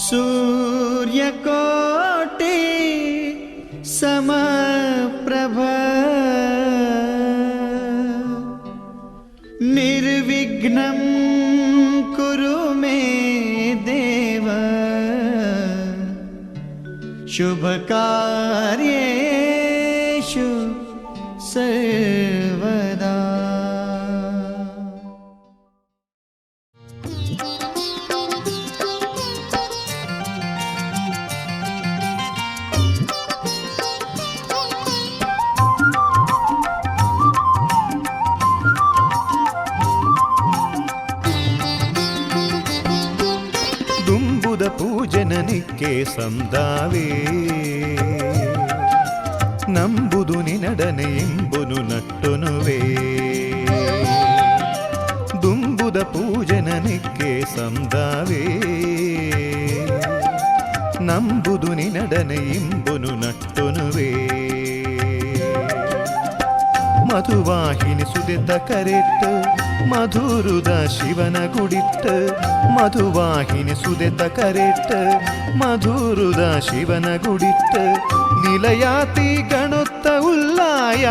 सूर्यकोटि समप्रभ निर्विघ्नं कुरु मे देव शुभकार्येषु सर्वदा। ದುಂಬುದ ಪೂಜನನಿಕ್ಕೆ ಸಂದಾವೇ ನಂಬುದು ನಿನಡನೆ ಎಂಬುನು ನಟ್ಟೊನುವೆ. ದುಂಬುದ ಪೂಜನನಿಕ್ಕೆ ಸಂದಾವೇ ನಂಬುದು ನಿನಡನೆ ಎಂಬುನು ನಟ್ಟೊನುವೆ. ಮಧುವಾಹಿನಿ ಸುದೆತ ಕರೆಟ್ಟು ಮಧುರುದ ಶಿವನ ಗುಡಿಟ್ಟು. ಮಧುವಾಹಿನಿ ಸುದೆತ ಕರೆಟ್ಟು ಮಧುರುದ ಶಿವನ ಗುಡಿಟ್ಟು. ನಿಲಯಾತಿ ಗಣುತ್ತ ಉಲ್ಲಾಯ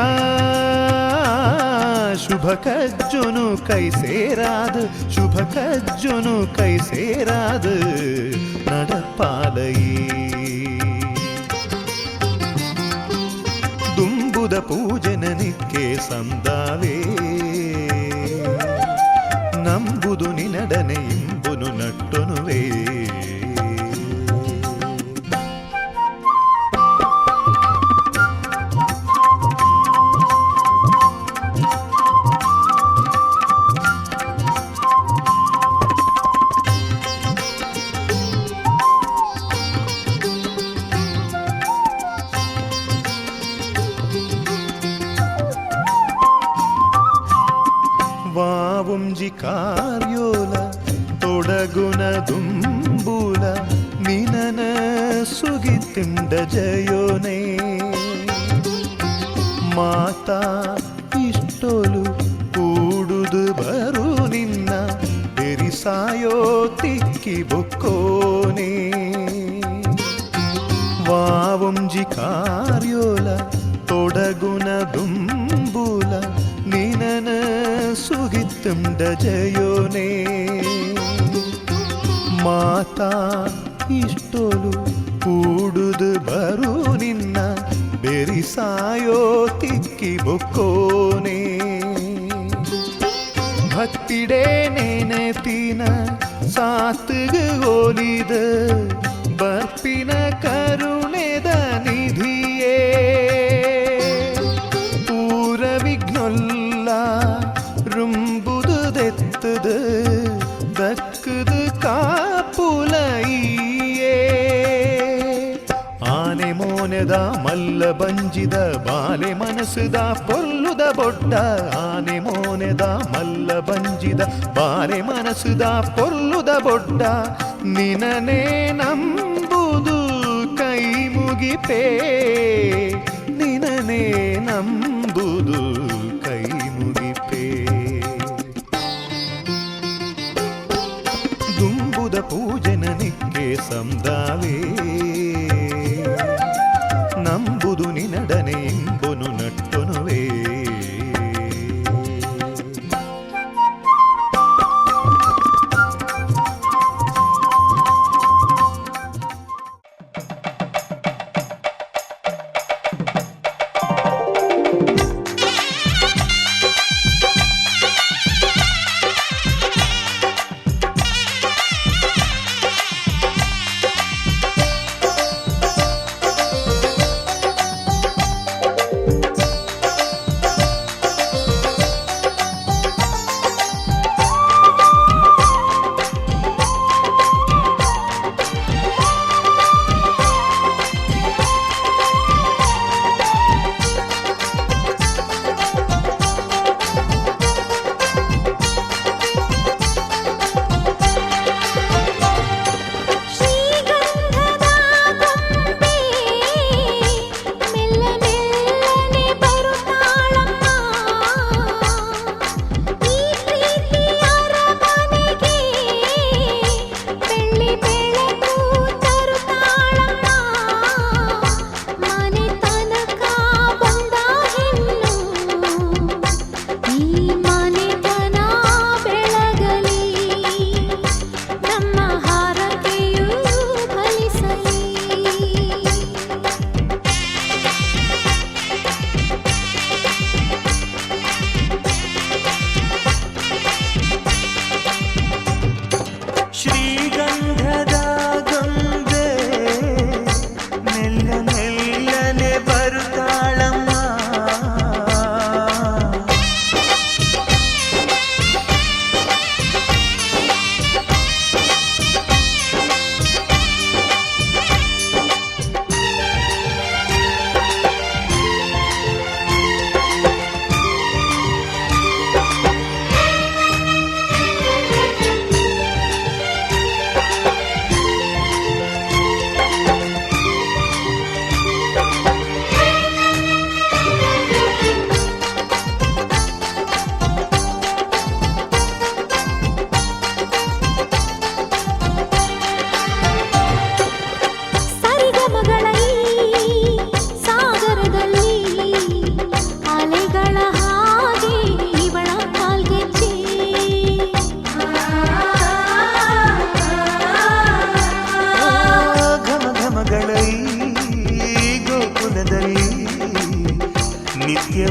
ಶುಭ ಕಜ್ಜುನು ಕೈ ಸೇರಾದು. ಶುಭ ಕಜ್ಜುನು ಕೈ ಸೇರಾದು ನಡಪಾಲಯಿ. ದುಂಬುದ ಪೂಜನನಿಕ್ಕೆ ಸಂದಾವೇ ನಂಬುದು ನಿನಡನೆ ಎಂಬುನು ನಟ್ಟೊನುವೆ. వావుంజి కార్యోల తొడగున దుంబుల నినన సుగితిండ జయోనే. మాతా ఇష్టోలు ಕೂಡುದು ಬರು ನಿನ್ನ ಬೆರಿಸಾಯೋ ತಿಕ್ಕಿ ಬೊಕ್ಕೋನೆ. వావుంజి కార్యోల తొడగున దుంబుల ನಿನನ ಸುಗಿತ್ತುಂಡ ಜಯೋನೇ. ಮಾತಾ ಇಷ್ಟೋಲು ಕೂಡುದು ಬರು ನಿನ್ನ ಬೆರಿಸಾಯೋ ತಿಕ್ಕಿ ಬೊಕ್ಕೋನೆ. ಭಕ್ತಿಡೇ ನೆನಪಿನ ಸಾತುಗು ಒಲಿದ ಬರ್ಪಿನ ಕರುಣೆದ ನಿಧಿಯೇ. ಪೂರ ವಿಘ್ನೊಲ್ಲ ರುಂಬುದು ದೆತ್ತದು ದಕ್ಕದು ಕಾಪುಲೈಯೇ. ಆನೆ ಮೋನೆದ ಮಲ್ಲ ಬಂಜಿದ ಬಾಲೆ ಮನಸ್ಸುದ ಪೊಲ್ಲುದ ಬೊಡ್ಡ. ಆನೆ ಮೋನೆದ ಮಲ್ಲ ಬಂಜಿದ ಬಾಲೆ ಮನಸ್ಸುದ ಪೊಲ್ಲುದ ಬೊಡ್ಡ. ನಿನನೇ ನಂಬುದು ಕೈ ಮುಗಿಪೇ. ನಿನನೇ ನಂಬುದು ಕೈ ಮುಗಿಪೇ. ದುಂಬುದ ಪೂಜನನಿಕ್ಕೆ ಸಂದಾವೇ ನಂಬುದು ನಿನಡನೆ ಎಂಬುನು ನಟ್ಟೊನುವೆ.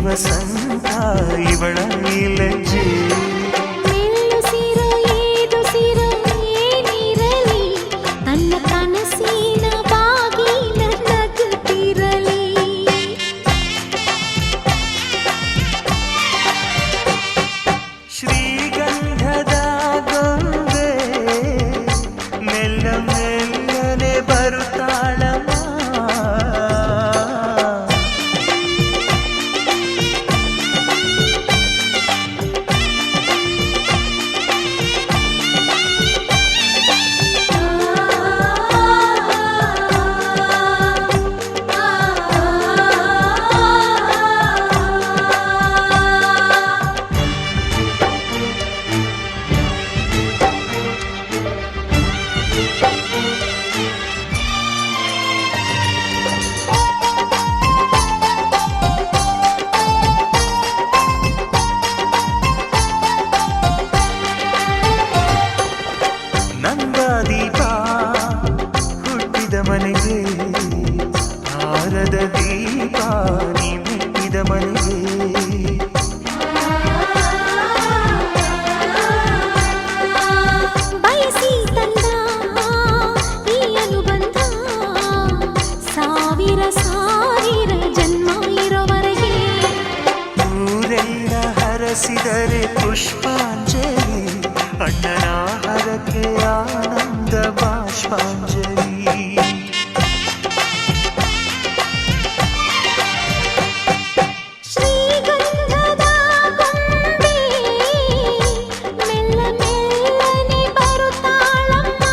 ವಸಂತ ಇವಳ ಲಜ್ಜೆ. ಮೆಲ್ಲು ಸಿರು ಏದು ಸಿರು ಏನಿರಲಿ ತನ್ನ ಕನಸಿನ ಬಾಗಿಲ ನಗುತ್ತಿರಲಿ. ಶ್ರೀಗಂಧದ ಗೊಂಬೆ ಮೆಲ್ಲ ಮೆಲ್ಲನೆ ಬರುತ್ತಾಳಮ್ಮ. ನಂದಾದೀಪ ಹುಟ್ಟಿದ ಮನೆಗೆ ಹಾರದ ದೀಪ ನೀ ಮೆಟ್ಟಿದ ಮನೆಗೆ. ಬಯಸಿ ತಂದ ಈ ಅನುಬಂಧ ಸಾವಿರ ಸಾವಿರ ಜನ್ಮ ಇರೋವರೆಗೆ. ಊರೆಲ್ಲ ಹರಸಿದರೆ ಪುಷ್ಪಾಂಜಲಿ ಅಣ್ಣನ ಹರಕೆ ಆನಂದ ಬಾಷ್ಪಾಂಜಲಿ. ಶ್ರೀಗಂಧದ ಗೊಂಬೆ ಮೆಲ್ಲ ಮೆಲ್ಲನೆ ಬರುತ್ತಾಳಮ್ಮ.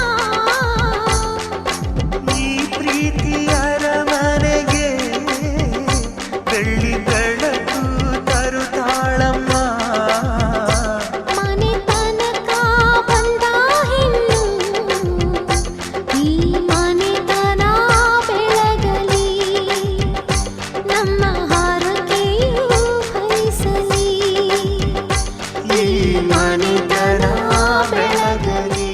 ಈ ಪ್ರೀತಿಯ ಅರಮನೆಗೆ ಬೆಳ್ಳಿ ಬೆಳಕು ತರುತ್ತಾಳಮ್ಮ. ಮನೆ ತನಕ ಬಂದ ಹೆಣ್ಣು ಈ ಮನೆತನ ಬೆಳಗಲಿ ನಮ್ಮ ಹಾರಕೆಯು ಫಲಿಸಲಿ. ಈ ಮನೆತನ ಬೆಳಗಲಿ.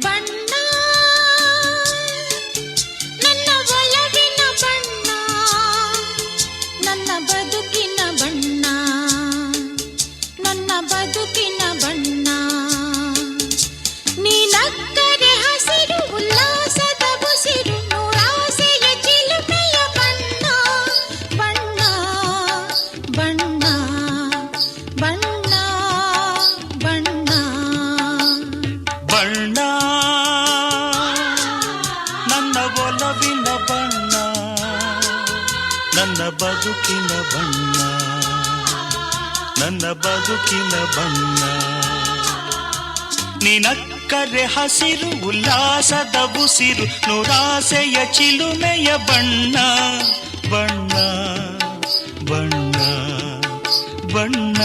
ಬಣ್ಣ ನನ್ನ ಒಲವಿನ ಬಣ್ಣ ನನ್ನ ಬದುಕಿನ ಬಣ್ಣ ನನ್ನ ಬದುಕಿನ ಬಣ್ಣ. ನೀನಕ್ಕರೆ ಹಸಿರು ಉಲ್ಲಾಸದ ಉಸಿರು ನೂರಾಸೆಯ ಚಿಲುಮೆಯ ಬಣ್ಣ ಬಣ್ಣ ಬಣ್ಣ ಬಣ್ಣ ಬಣ್ಣ. ಬಣ್ಣ ನನ್ನ ಒಲವಿನ ಬಣ್ಣ ನನ್ನ ಬದುಕಿನ ಬಣ್ಣ ನನ್ನ ಬದುಕಿನ ಬಣ್ಣ. ನಿನಕ್ಕರೆ ಹಸಿರು ಉಲ್ಲಾಸದ ಉಸಿರು ನೂರಾಸೆಯ ಚಿಲುಮೆಯ ಬಣ್ಣ ಬಣ್ಣ ಬಣ್ಣ ಬಣ್ಣ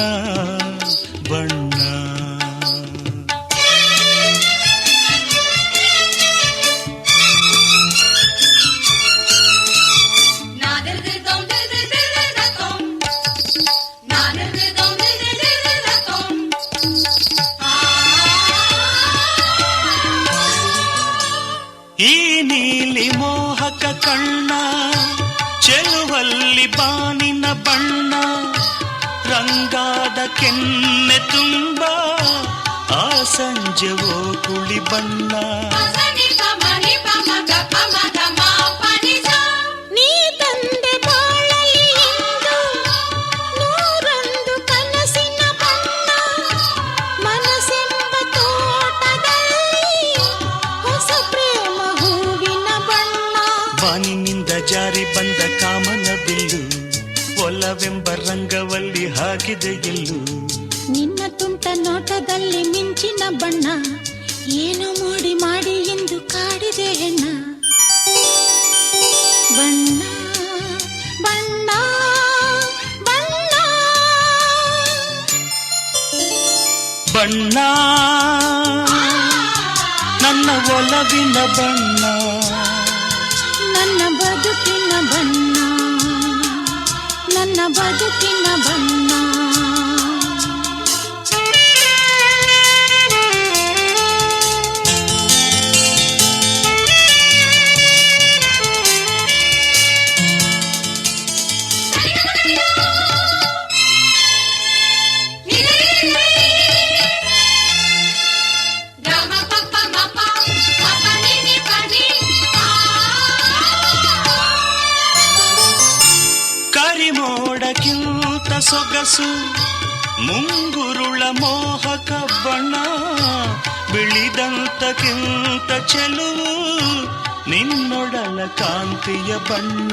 ಬಣ್ಣ. ಈ ನೀಲಿ ಮೋಹಕ ಕಣ್ಣ ಚೆಲುವಲ್ಲಿ ಬಾನಿನ ಬಣ್ಣ ರಂಗಾದ ಕೆನ್ನೆ ತುಂಬ ಆ ಸಂಜೆವೋ ಕುಳಿ ಬಣ್ಣ. ನೀ ತಂದೆ ಬಾಳಲಿ ಎಂದು ನೂರೊಂದು ಕನಸಿನ ಬಣ್ಣ ಮನಸ್ಸೆಂಬ ತೋಟದಲ್ಲಿ ಹೊಸ ಪ್ರೇಮ ಹೂವಿನ ಬಣ್ಣ. ಬಾನಿನಿಂದ ಜಾರಿ ಬಂದ ಕಾಮನ ಬಿಲ್ಲು ಒಲವೆಂಬ ರಂಗವಲ್ಲಿ ಹಾಕಿದೆ ಎಲ್ಲೂ. ನಿನ್ನ ತುಂಟ ನೋಟದಲ್ಲಿ ಮಿಂಚಿನ ಬಣ್ಣ ಏನು ಮೋಡಿ ಮಾಡಿ ಎಂದು ಕಾಡಿದೆ ಹೆಣ್ಣ ಬಣ್ಣ ಬಣ್ಣ ಬಣ್ಣ ಬಣ್ಣ ನನ್ನ ಒಲವಿನ ಬಣ್ಣ ನನ್ನ ಬದುಕಿನ ಬಣ್ಣ ನನ್ನ ಬದುಕಿನ ಬಣ್ಣ ಕರಿಮೋಡಕ್ಕಿಂತ ಸೊಗಸು ಮುಂಗುರುಳ ಮೋಹಕ ಬಣ್ಣ ಬಿಳಿದಂತಕ್ಕಿಂತ ಚೆಲುವು ನಿನ್ನೊಡಲ ಕಾಂತಿಯ ಬಣ್ಣ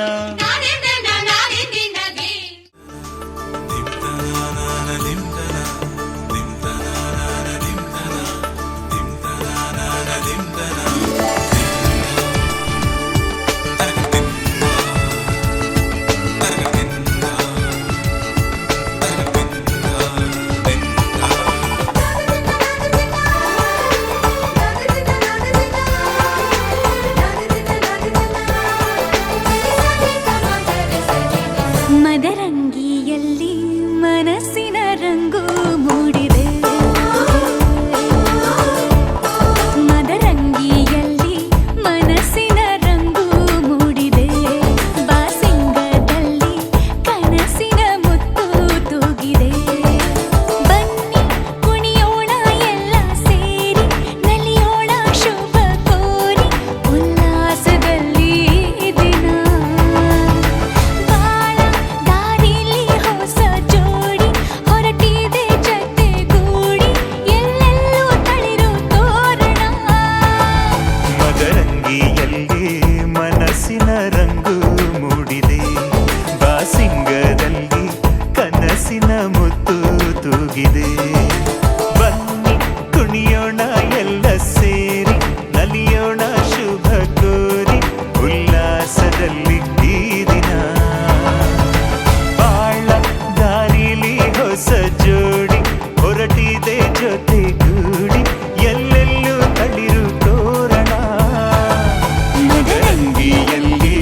ಮದರಂಗಿಯಲ್ಲಿ ಮನಸ್ಸಿನ ರಂಗು ಮೂಡಿದೆ ಮದರಂಗಿಯಲ್ಲಿ ಮನಸ್ಸಿನ ರಂಗು ಮೂಡಿದೆ ಬಾಸಿಂಗದಲ್ಲಿ ಕನಸಿನ ಮುತ್ತು ತೂಗಿದೆ ಬನ್ನಿ ಕುಣಿಯೋಣ ಎಲ್ಲ ಸೇರಿ ನಲಿಯೋಣ ಶುಭ ಕೋರಿ ಉಲ್ಲಾಸದಲ್ಲಿ ದಿನ ದಾರಿಲಿ ಹೊಸ ಜೋಡಿ ಹೊರಟಿದೆ ಜೊತೆಗೂಡಿ ಎಲ್ಲೆಲ್ಲೂ ತಳಿರು ತೋರಣ ಮದರಂಗಿಯಲ್ಲಿ ಮನಸ್ಸಿನ ರಂಗು ಮೂಡಿದೆ ಬಾಸಿಂಗದಲ್ಲಿ ಕನಸಿನ ಮುತ್ತು ತೂಗಿದೆ ಬನ್ನಿ ಕುಣಿಯೋಣ ಎಲ್ಲ ಸೇರಿ ನಲಿಯೋಣ ಶುಭ ಕೋರಿ ಉಲ್ಲಾಸದಲ್ಲಿ ಈ ದಿನ ಬಾಳ ದಾರಿಲಿ ಹೊಸ ಜೋಡಿ ಹೊರಟಿದೆ ಜೊತೆಗೂಡಿ ಎಲ್ಲೆಲ್ಲೂ ತಳಿರು ತೋರಣ ಮದರಂಗಿಯಲ್ಲಿ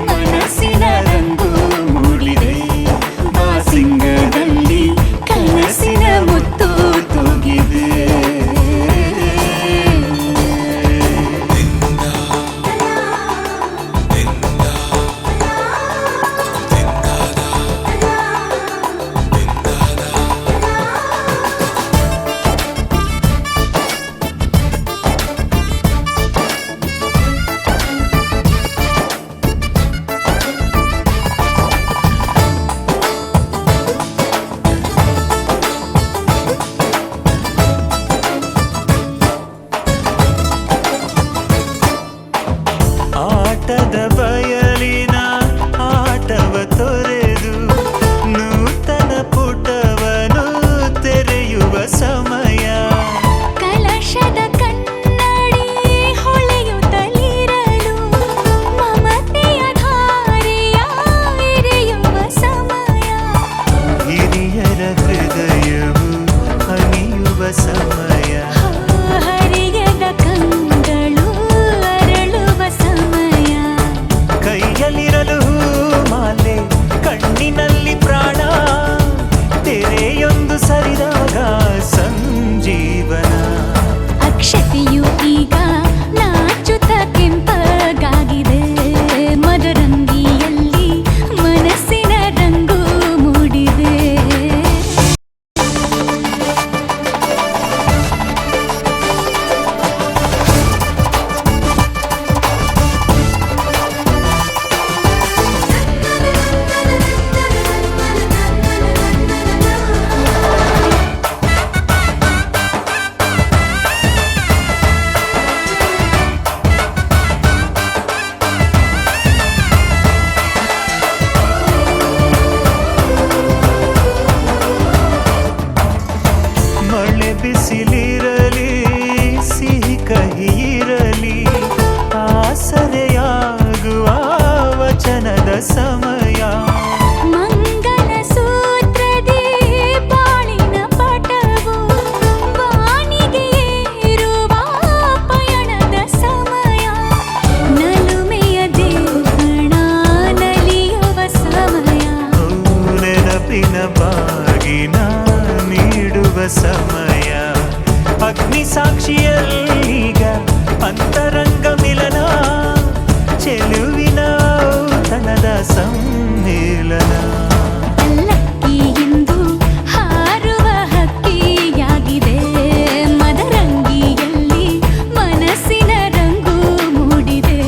ಮನಸ್ಸಿನ ರಂಗು ಮೂಡಿದೆ ಬಾಸಿಂಗದಲ್ಲಿ ಕನಸಿನ ಮುತ್ತು ತೂಗಿದೆ ಆಟದ ಬಯಲಿನ ಆಟವ ತೊರೆದು ನೂತನ ಪುಟವನು ತೆರೆಯುವ ಸಮಯ ಕಲಶದ ಕನ್ನಡಿ ಹೊಳೆಯುತ್ತಲಿರಲು ಮಮತೆಯ ಧಾರೆಯ ಎರೆಯುವ ಸಮಯ ಹಿರಿಯರ ಹೃದಯವು ಹನಿಯುವ ಸಮಯ ಹರಿಯದ ಕಂಗಳು ಅರಳುವ ಸಮಯ ಕೈಯಲ್ಲಿರಲು ಮಾಲೆ ಕಣ್ಣಿನಲ್ಲಿ ಪ್ರಾಣ ತೆರೆಯೊಂದು ಸರಿದಾಗ ಸಂಜೀವನ ಅಕ್ಷತೆಯು ಈಗ ನಾಚುತ್ತ ಕೆಂಪಗಾಗಿದೆ ಮದರಂಗಿಯಲ್ಲಿ ಮನಸ್ಸಿನ ರಂಗು ಮೂಡಿದೆ ಸಮಯ ಅಗ್ನಿ ಸಾಕ್ಷಿಯಲ್ಲೀಗ ಅಂತರಂಗ ಮಿಲನ ಚೆಲುವಿನ ತನದ ಸಮ್ಮಿಲನ ಪಲ್ಲಕ್ಕಿ ಎಂದು ಹಾರುವ ಹಕ್ಕಿಯಾಗಿದೆ ಮದರಂಗಿಯಲ್ಲಿ ಮನಸ್ಸಿನ ರಂಗು ಮೂಡಿದೆ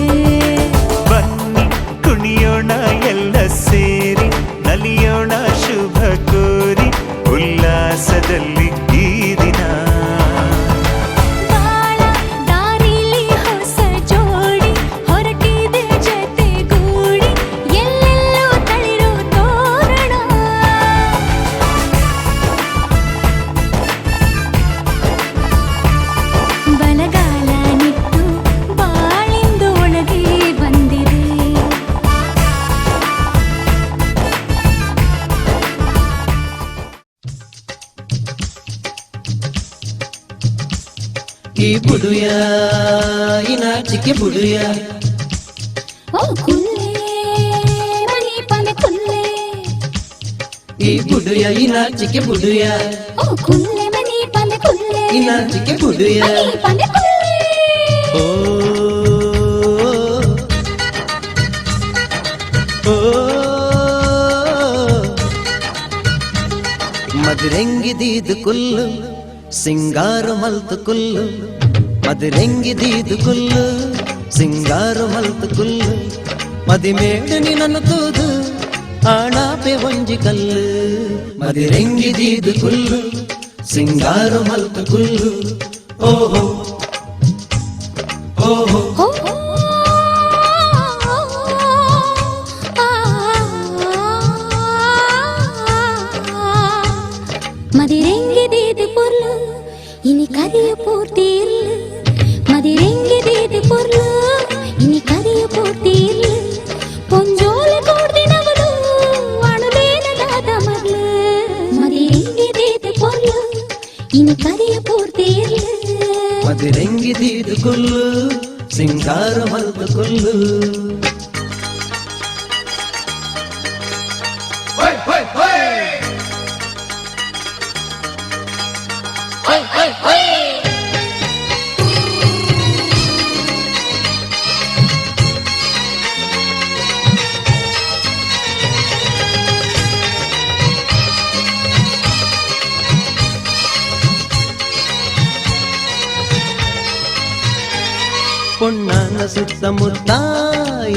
ಬನ್ನಿ ಕುಣಿಯೋಣ ಎಲ್ಲ ಸೇರಿ ನಲಿಯೋಣ ಶುಭ ಕೋರಿ ಉಲ್ಲಾಸದಲ್ಲಿ ಈ ದಿನ ಬಾಳ ದಾರಿಲಿ ಹೊಸ ಜೋಡಿ ಹೊರಟಿದೆ ಜೊತೆಗೂಡಿ ಎಲ್ಲೆಲ್ಲೋ ತಳಿರು ತೋರಣ ಬಲಗಾಲ ನಿಟ್ಟು ಬಾಳಿಂದು ಒಳಗೆ ಬಂದಿದೆ ಈ ಬುಡುಯ ಈ ನಾಚಿಕೆ ಬುಡುಯ ಓ ಕುಲ್ಲೆ ಮನಿ ಪನೆ ಕುಲ್ಲೆ ಈ ಬುಡುಯ ಈ ನಾಚಿಕೆ ಬುಡುಯ ಓ ಕುಲ್ಲೆ ಮನಿ ಪನೆ ಕುಲ್ಲೆ ಈ ನಾಚಿಕೆ ಬುಡುಯ ಮನಿ ಪನೆ ಕುಲ್ಲೆ ಓ ಓ ಮಧುರೆಂಗಿದೀದು ಕುಲ್ಲು ಸಿಂಗಾರು ಮಲ್ತು ಕುಲ್ಲು ಮಧುರೆಂಗಿದೀದು ಕುಲ್ಲು ಸಿಂಗಾರು ಮಲ್ತು ಕುಲ್ಲು ಮದಿಮೇಡು ನಿನ್ನನ್ನು ತೂದು ಆಣಾಪೆ ಒಂಜಿ ಕಲ್ಲು ಮದಿರೆಂಗಿದೀದು ಕುಲ್ಲು ಸಿಂಗಾರು ಮಲ್ತು ಕುಲ್ಲು ಓಹೋ ಓಹೋ മതിരെങ്കിതേത് പൊർലു ഇനി കറിയ പൂർത്തിയില്ല മതിരെങ്കിതേത് പൊർലു ഇനി കറിയ പൂർത്തിയില്ല പൊഞ്ചോല കോർദിനവಳು ಅಣುಲೇನಲಾದ ಮರ್ಲು ಮದಿರೆಂಗಿದೇದು പൊರ್ಲು ಇನಿ ಕರಿಯ ಪೂರ್ತಿಯಿಲ್ಲ ಮದಿರೆಂಗಿದೀದು ಕುಲ್ಲು ಸಿಂಗಾರ ಮಲ್ತು ಕುಲ್ಲು பொன்னான சுத்தமுத்த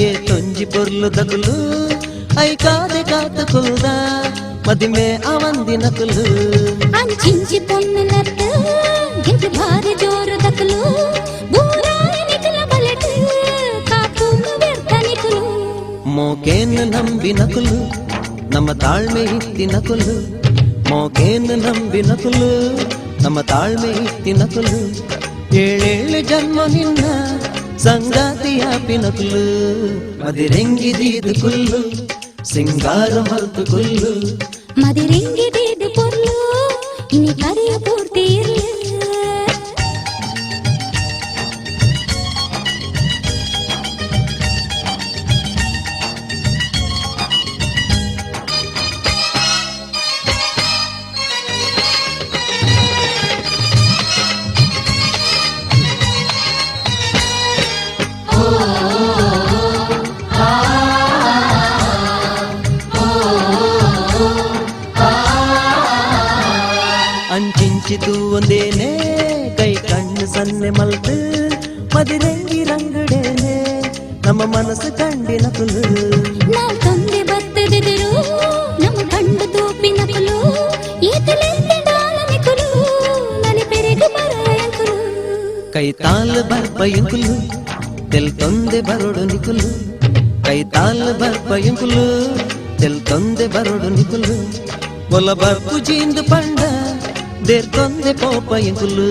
ஏ தொஞ்சி பொருள் தகுಲು ಐ ಕಾದೆ ಕಾತು ಕುಲ್ದ ಮದಿಮೆ ಅವಂದಿನ ಕುಲು ಅಂಚಿಂಚಿ ಪೊನ್ನಲತ್ತ ಗೆದ್ದು ಭಾರಿ ಜೋರು ದಕಲು ಬೂರಾಯ ನಿಕಲ ಬಲಟ ಕಾತು ವ್ಯರ್ಥ ನಿಕಲು ಮೋಕೇನು ನಂಬಿನ ಕುಲು ನಮ್ಮ ತಾಳ್ಮೆ ಇತ್ತಿನ ಕುಲು ಮೋಕೇನು ನಂಬಿನ ಕುಲು ನಮ್ಮ ತಾಳ್ಮೆ ಇತ್ತಿನ ಕುಲು ಏಳೇಳು ಜನ್ಮ ನಿನ್ನ ಸಂಗಾತಿಯ ಪಿನಕುಲು ಮದಿರೆಂಗಿದೀದು ಕುಲ್ಲು ಸಿಂಗಾರ ಮಲ್ತು ಕುಲ್ಲು ಮದಿರೆಂಗಿದೀದು ಪೊರ್ಲು ಇನಿ ಕರಿಯ ಪೂರ್ತಿಯಿಲ್ಲ ಅಂಚಿಂಚಿತು ಒಂದೇನೆ ಕೈ ಕಣ್ಣು ಸನ್ನೆ ಮಲ್ತು ಮದಿರೆಂಗಿ ರಂಗಡೇನೆ ನಮ್ಮ ಮನಸ್ಸು ಕಂಡಿನ ಕುಲು ನಾವು ತಂದೆ ಬತ್ತದಿರು ನಮ್ಮ ಕಂಡು ತೂಪಿನ ಕುಲು ಈತಲೆಂದೆ ಡಾಲನೆ ಕುಲು ನಲಿ ಪೆರೆಗೆ ಬರಯಂಕುಲು ಕೈ ತಾಲ್ ಬರ್ಪಯುಂಕುಲು ತೆಲ್ ತೊಂದೆ ಬರೋಡು ನಿಕುಲು ಕೈ ತಾಲ್ ಬರ್ಪಯುಂಕುಲು ತೆಲ್ ತೊಂದೆ ಬರೋಡು ನಿಕುಲು ಒಲ ಬರ್ಪು ಜೀಂದು ಪಂಡ ದೇರ್ ತೊಂದೆ ಪೋಪಯುಂಕುಲು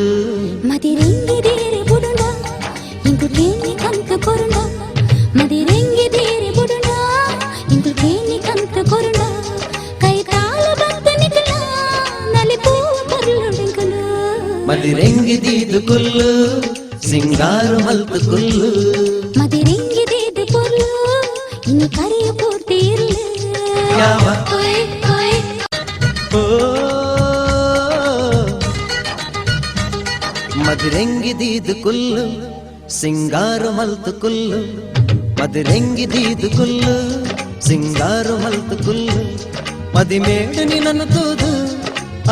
ಮದಿರೆಂಗಿದೇರೆ ಬುಡುಂಡ ಇಂದು ಕೇನಿ ಕಂತ ಕೊರುಂಡ ಮದಿರೆಂಗಿದೇರೆ ಬುಡುಂಡ ಇಂದು ಕೇನಿ ಕಂತ ಕೊರುಂಡ ಕೈ ತಾಳ ಬಂತ ನಿಕಲ ನಲಿ ಪೂ ಪರ್ಲುಡಿಂಕಲು ಮದಿರೆಂಗಿದೀದು ಕುಲ್ಲು ಸಿಂಗಾರ ಮಲ್ತು ಕುಲ್ಲು ಮದಿರೆಂಗಿದೇದು ಪೊರ್ಲು ಇನಿ ಕರಿಯ ಪೂರ್ತಿಯಿಲ್ಲ ಯಾವ ಓಯ್ ಓಯ್ ಓ ಮದಿರೆಂಗಿದೀದು ಕುಲ್ಲು ಸಿಂಗಾರು ಮಲ್ತು ಕುಲ್ಲು ಮದಿರೆಂಗಿದೀದು ಕುಲ್ಲು ಸಿಂಗಾರು ಮಲ್ತು ಕುಲ್ಲು ಮದಿಮೇಡನಿ ನನ್ನು ತೂದು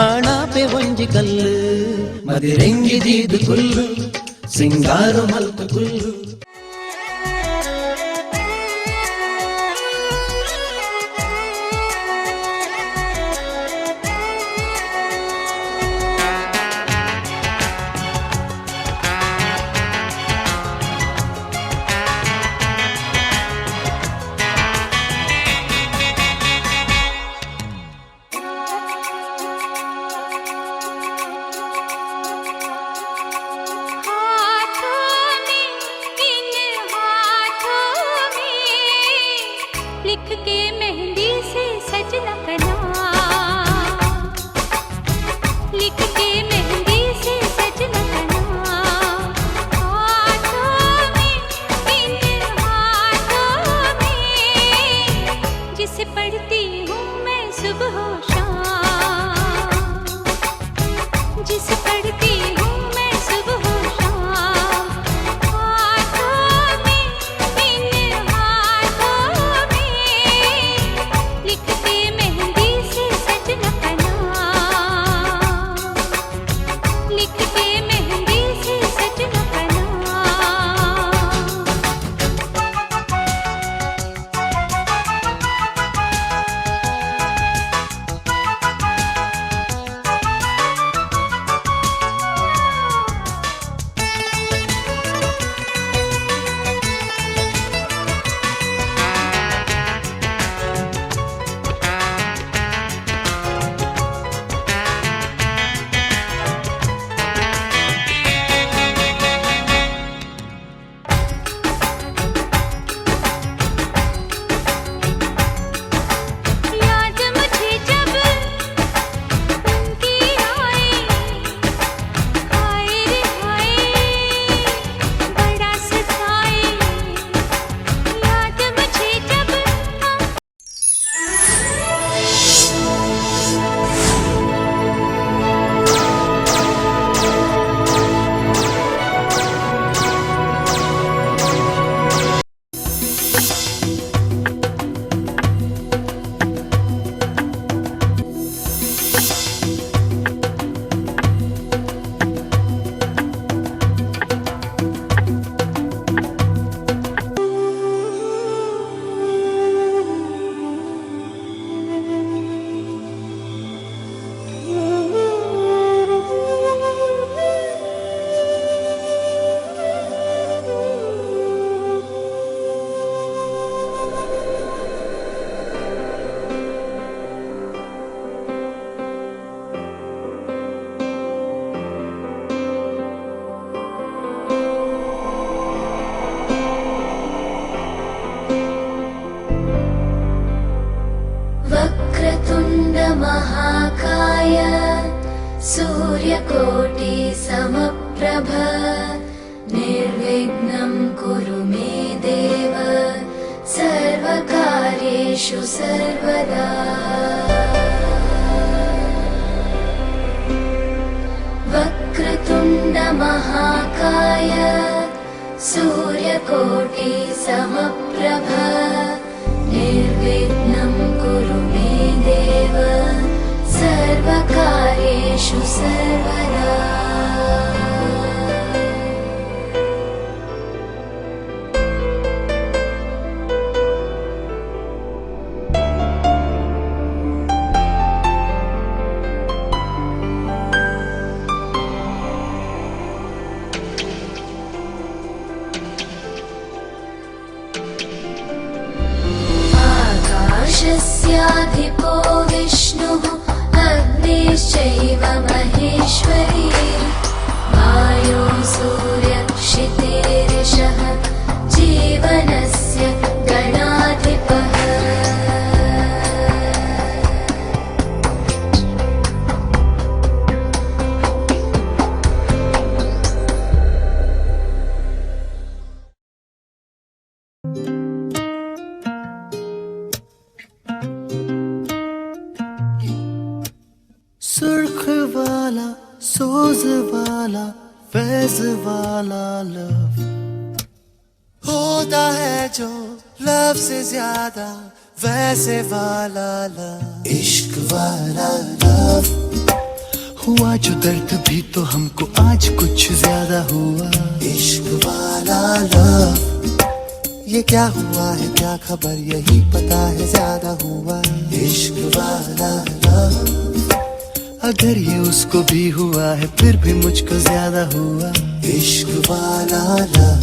ಆಣಾಪೆ ಒಂಜಿ ಕಲ್ಲು ಮದಿರೆಂಗಿದೀದು ಕುಲ್ಲು ಸಿಂಗಾರು ಮಲ್ತು ಕುಲ್ಲು लिख के मेहंदी से सजना कना लिख के मेहंदी से सजना कना हाथों में इन हाथों में जिसे पढ़ती हूँ मैं सुबह शाम जिसे पढ़ती हूँ मैं सुबह शाम हाथों में इन हाथों लिखते मेहंदी से सजना कना लिखते मेहंदी से सजना कना याद मुझे जब उनकी आए हाय रे हाय बड़ा सताए याद मुझे जब वक्रतुण्ड महाकाय सूर्यकोटि समप्रभ निर्विघ्नं कुरु मे देव सर्वकार्येषु सर्वदा वक्रतुण्ड महाकाय सूर्यकोटि समप्रभ निर्विघ्नं कुरु मे देव सर्वकार्येषु सर्वदा आकाशस्याधिपो विष्णुः अग्निश्चैव महेश्वरी वायो सूर्यक्षितेरिषः जीवनस्य गणाधिपः सुर्ख वाला सोज वाला वैसे वाला लव होता है जो लव से ज्यादा, वैसे वाला लव, इश्क वाला लव। हुआ जो दर्द भी तो हमको आज कुछ ज्यादा हुआ, इश्क वाला लव। ये क्या हुआ है क्या खबर, यही पता है ज्यादा हुआ, इश्क वाला लव। अगर ये उसको भी हुआ है फिर भी मुझको ज्यादा हुआ, इश्क वाला लव।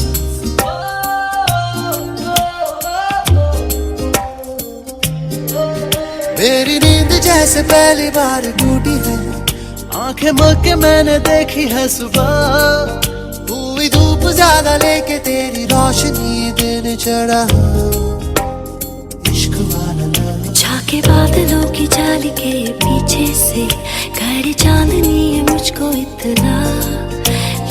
मेरी नींद जैसे पहली बार टूटी है, आंखें मल के मैंने देखी है सुबह। हुई धूप ज्यादा लेके तेरी रोशनी दिन चढ़ा, इश्क वाला लव। झाके बादलों की जाली के पीछे से खड़ी चांदनी है मुझको इतना,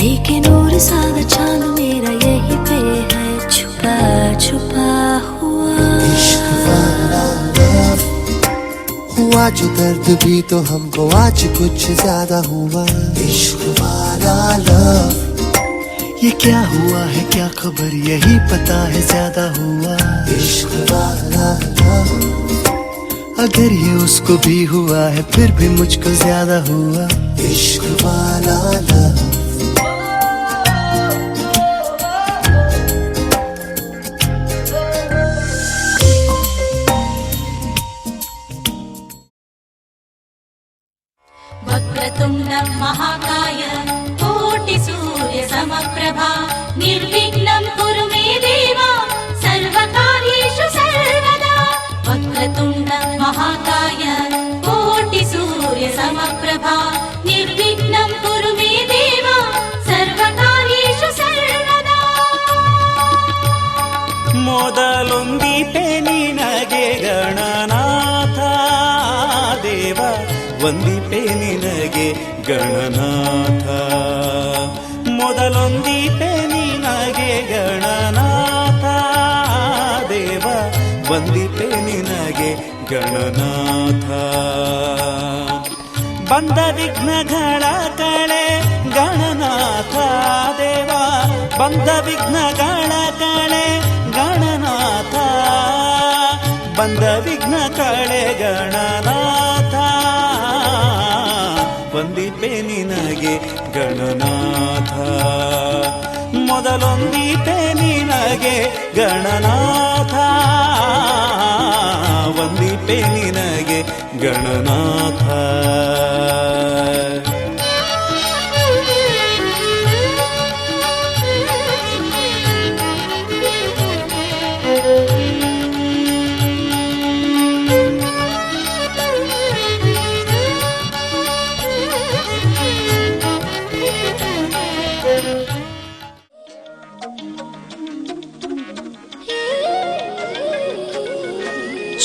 लेकिन और सादा चांद मेरा यही पे है छुपा छुपा हुआ, इश्क वाला लव। हुआ जो दर्द भी तो हमको आज कुछ ज्यादा हुआ, इश्क वाला लव। ये क्या हुआ है क्या खबर, यही पता है ज्यादा हुआ, इश्क वाला लव। अगर ये उसको भी हुआ है फिर भी मुझको ज्यादा हुआ, इश्क वाला लव। वक्रतुण्डं महाकाय कोटिसूर्य समप्रभा निर्विघ्नं कुरु मे देव सर्वकार्येषु सर्वदा। वक्रतुण्डं महाकाय कोटिसूर्य समप्रभा निर्विघ्नं कुरु मे देव सर्वकार्येषु सर्वदा। ಮೊದಲೊಂದಿಪೆ ನಿನಗೆ ಗಣನಾಥ ದೇವ, ವಂದಿಪೆ ನಿನಗೆ ಗಣನಾಥ। ಮೊದಲೊಂದಿಪೆ ನಿನಗೆ ಗಣನಾಥ ದೇವ, ವಂದಿಪೆ ನಿನಗೆ ಗಣನಾಥ। ಬಂದ ವಿಘ್ನಗಳ ಕಳೆ ಗಣನಾಥ ದೇವ, ಬಂದ ವಿಘ್ನಗಳ ಕಳೆ ಗಣನಾಥ, ಬಂದ ವಿಘ್ನ ಕಳೆ ಗಣನಾಥ, ವಂದಿಪೆ ನಿನಗೆ ಗಣನಾಥ। ಮೊದಲೊಂದಿಪೆ ನಿನಗೆ ಗಣನಾಥ, ವಂದಿಪೆ ನಿನಗೆ ಗಣನಾಥ।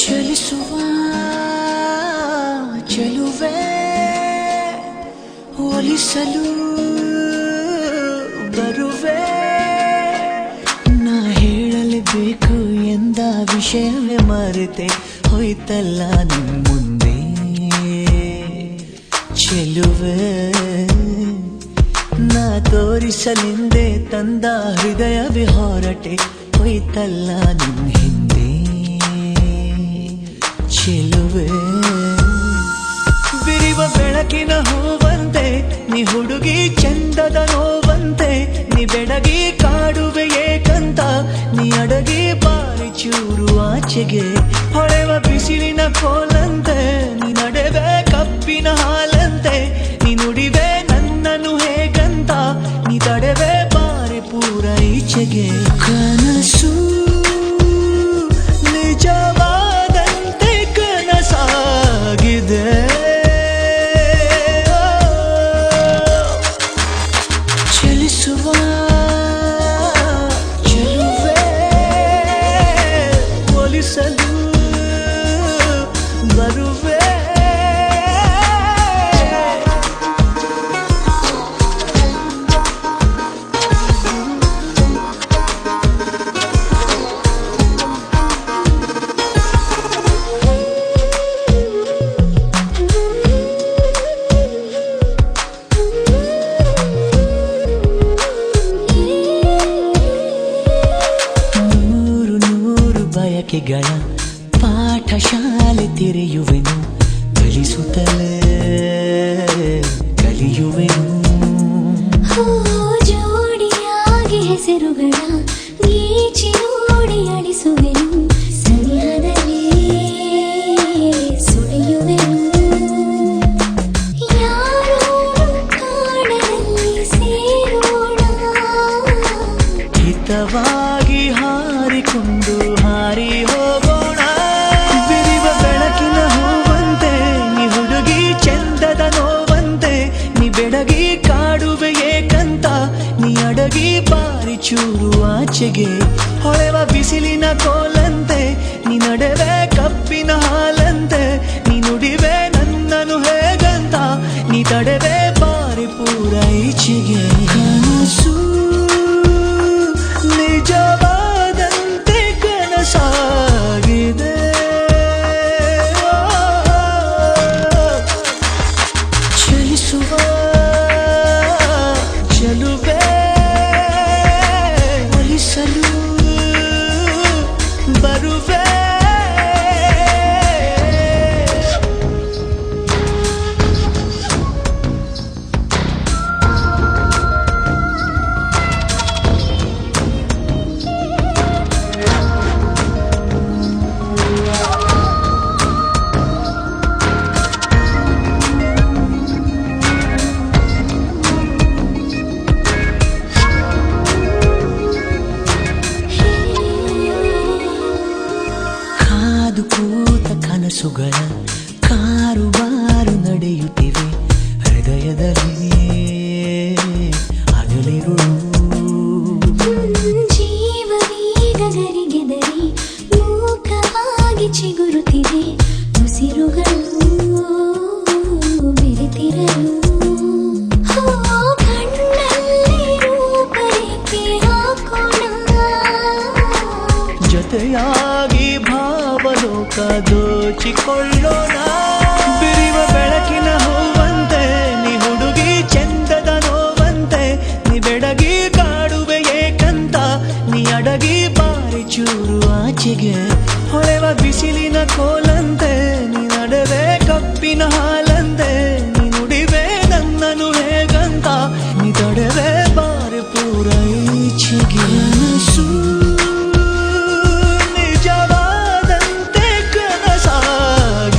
ಚಲಿಸುವ ಚೆಲುವೆ ಹೋಲಿಸಲು ಬರುವೆ, ನಾ ಹೇಳಲೇಬೇಕು ಎಂದ ವಿಷಯವೇ ಮರೆತೆ ಹೋಯ್ತಲ್ಲ ನಿನ್ ಮುಂದೆ ಚೆಲುವೆ, ನಾ ತೋರಿಸಲೆಂದೇ ತಂದ ಹೃದಯವೇ ಹೊರಟೆ ಹೋಯ್ತಲ್ಲ ನಿನ್ ಹಿಂದೆ ಚೆಲುವೆ। ಬಿರಿವ ಬೆಳಕಿನ ಹೂವಂತೆ ನೀ ಹುಡುಗಿ ಚಂದದ ನೋವಂತೆ, ನೀ ಬೆಡಗಿ ಕಾಡುವೆ ಏಕಂತ, ನೀ ಅಡಗಿ ಬಾರಿ ಚೂರು ಆಚೆಗೆ ಹೊಳೆವ ಬಿಸಿಲಿನ ಕೋಲಂತೆ, ನೀ ನಡೆವೆ ಕಪ್ಪಿನ ಹಾಲಂತೆ, ನೀ ನುಡಿವೆ ನನ್ನನ್ನು ಹೇಗಂತ, ನೀ ತಡೆವೆ ಬಾರಿ ಪೂರ ಈಚೆಗೆ। ಕನಸು ನಿಜವಾದಂತೆ ಕನಸಾಗಿದೆ, ಚಲಿಸುವ ಚೆಲುವೆ ಹೋಲಿಸಲು ಬರುವೆ। ಪ್ರೀತಿಗಳ ಪಾಠಶಾಲೆ ತೆರೆಯುವೆನು ಕಲಿಸುತ್ತಲೇ ಕಲಿಯುವೆನು ಹೋ ಜೋಡಿಯಾಗಿ ಹೆಸರುಗಳ ಗೀಚಿ ನೋಡಿ ಅಳಿಸುವೆನು ಸನಿಹದಲ್ಲಿ ಸುಳಿಯುವೆನು ಯಾರೋ ಕಾಡಲ್ಲಿ ಸೇರೋಣ ಹಿತವಾಗಿ ಹಾರಿಕೊಂಡು ಹಾರಿ ಹೋಗೋಣ ಬಿರಿವ ಬೆಳಕಿನ ಹೂವಂತೆ ನೀ ಹುಡುಗಿ ಚಂದದ ನೋವಂತೆ ನೀ ಬೆಡಗಿ ಕಾಡುವೆ ಏಕಂತ ನೀ ಅಡಗಿ ಬಾರಿ ಚೂರು ಆಚೆಗೆ ಹೊಳೆವ ಬಿಸಿಲಿನ ಕೋಲಂತೆ ನೀ ನಡೆವೆ ಕಪ್ಪಿನ ಹಾಲಂತೆ ನೀ ನುಡಿವೆ ನನ್ನನು ಹೇಗಂತ ನೀ ತಡೆವೆ ಬಾರಿ ಪೂರ ಈಚೆಗೆ ಕನಸು ನಿಜವಾದಂತೆ ಕನಸಾಗಿದೆ ಚಲಿಸುವ ಚಲುವೆ ಒಲಿಸಲು ಬರುವೆ ಕಾದು ಕೂತ ಕನಸುಗಳ ಕಾರುಬಾರು ನಡೆಯುತ್ತಿವೆ ಹೃದಯದಲ್ಲಿ ಹಗಲಿರುಳು ಜೀವವೀಗ ಗರಿಗೆದರಿ ಮೂಕವಾಗಿ ಚಿಗುರುತ್ತಿದೆ ಉಸಿರುಗಳು ಬೆರೆತಿರಲು ಹೋ ಕಣ್ಣಲ್ಲಿ ರೂಪರೇಖೆ ಹಾಕೋಣ ಜೊತೆಯಾಗಿ ಭಾವಲೋಕ ದೋಚಿಕೊಳ್ಳೋಣ ಬಿರಿವ ಬೆಳಕಿನ ಹೂವಂತೆ ನೀ ಹುಡುಗಿ ಚಂದದ ನೋವಂತೆ ನೀ ಬೆಡಗಿ ಕಾಡುವೆ ಏಕಂತ ನೀ ಅಡಗಿ ಬಾರಿ ಚೂರು ಆಚೆಗೆ ಹೊಳೆವ ಬಿಸಿಲಿನ ಕೋಲಂತೆ ನೀ ನಡೆವೆ ಕಪ್ಪಿನ ಹಾಲಂತೆ ನೀ ನುಡಿವೆ ನನ್ನನು ಹೇಗಂತ ನೀ ತಡೆವೆ ಬಾರಿ ಪೂರ ಈಚೆಗೆ ಕನಸು ನಿಜವಾದಂತೆ ಕನಸಾಗಿದೆ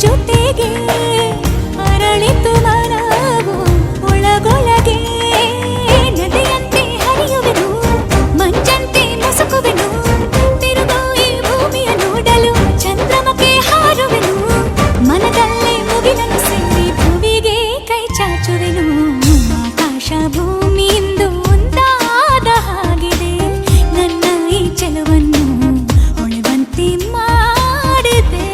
ಜೊತೆಗೆ ಅರಳಿತು ಮನವು ಒಳಗೊಳಗೆ ನದಿಯಂತೆ ಹರಿಯುವೆನು ಮಂಚಂತೆ ಮುಸುಕುವೆನು ತಿರುಗೋ ಈ ಭೂಮಿಯ ನೋಡಲು ಚಂದ್ರಮಕ್ಕೆ ಹಾರುವೆನು ಮನದಲ್ಲೇ ಮುಗಿಲನ್ನು ಸೇರಿ ಭುವಿಗೆ ಕೈ ಚಾಚುವೆನು ಆಕಾಶ ಭೂಮಿಯಿಂದ ಒಂದಾದ ಹಾಗಿದೆ ನನ್ನ ಈ ಚೆಲುವನ್ನು ಹೊಳೆವಂತೆ ಮಾಡಿದೆ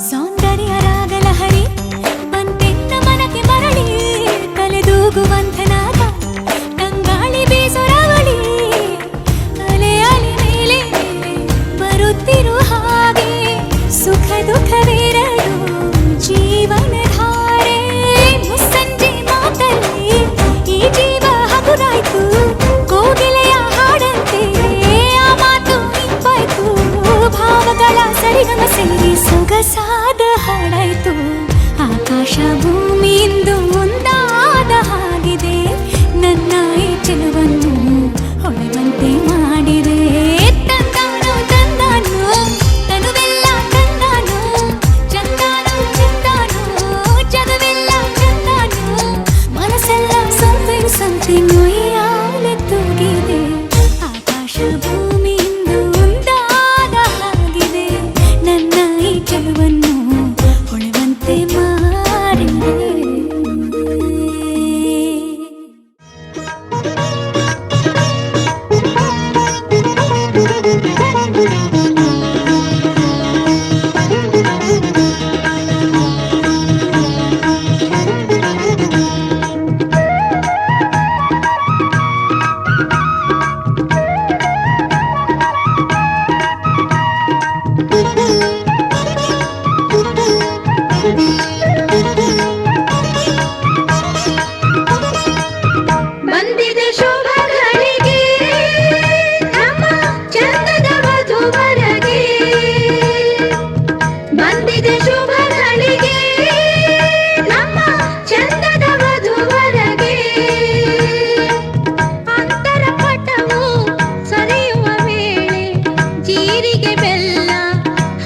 ಸೌಂದರ್ಯ ರಾಗಲಹರಿ ಬಂತೆನ್ನ ಮನಕ್ಕೆ ಮರಳಿ ತಲೆದೂಗುವಂಥನಾದ ತಂಗಾಳಿ ಬೀಸೊರವಳಿ ಅಲೆ ಅಲೆ ಮೇಲೆ ಬರುತ್ತಿರು ಹಾಗೆ ಸುಖ ದುಃಖವೆರಡು ಜೀವನ ಧಾರೆ ಮುಸ್ಸಂಜೆ ಮಾತಲ್ಲಿ ಈ ಜೀವ ಹಗುರಾಯ್ತು ಕೋಗಿಲೆಯ ಹಾಡಂತೆ ಆ ಮಾತು ಇಂಪಾಯ್ತು ಭಾವಗಳ ಸರಿಗಮ ಸೇರಿ ಸೊಗಸಾದ ಹಾಡಾಯ್ತು ಆಕಾಶ ಭೂಮಿಯಿಂದ ಒಂದಾದ ಹಾಗಿದೆ ನನ್ನ ಈ ಚೆಲುವನ್ನು ಹೊಳೆವಂತೆ ಮಾಡಿದೆ ತಂದಾನು ತಂದಾನು ತನುವೆಲ್ಲ ತಂದಾನು ಚಂದಾನು ಚಂದಾನು ಜಗವೆಲ್ಲ ಚಂದಾನು ಮನಸ್ಸೆಲ್ಲ ಸಂತೆನು ಸಂತೆನು ಯಾಲೆ ತೂಗಿದೆ ಆಕಾಶ ಭೂಮಿಯಿಂದ ಒಂದಾದ ಹಾಗಿದೆ ನನ್ನ ಈ ಚೆಲುವನ್ನು ಹೊಳೆವಂತೆ ಮಾಡಿದೆ ಬಂದಿದೆ ಶುಭ ಘಳಿಗೆ ನಮ್ಮ ಚಂದದ ವಧುವರಗೆ ಬಂದಿದೆ ಶುಭ ಘಳಿಗೆ ನಮ್ಮ ಚಂದದ ವಧುವರಗೆ ಅಂತರ ಪಟವು ಸರಿಯುವ ವೇಳೆ ಜೀರಿಗೆ ಬೆಲ್ಲ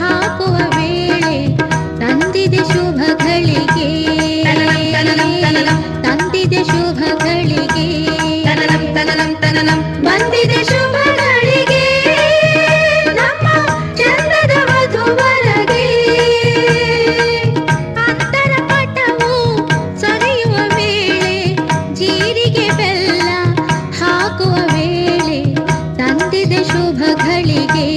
ಹಾಕುವ ವೇಳೆ ತಂದಿದೆ ಶುಭ ಘಳಿಗೆ ತಂದಿದೆ ಶುಭ ಘಳಿಗೆ ಬಂದಿದೆ ಶುಭ ಘಳಿಗೆ ನಮ್ಮ ಚಂದದ ವಧುವರಗೆ ಅಂತರ ಪಟವು ಸರಿಯುವ ವೇಳೆ ಜೀರಿಗೆ ಬೆಲ್ಲ ಹಾಕುವ ವೇಳೆ ತಂದಿದೆ ಶುಭ ಘಳಿಗೆ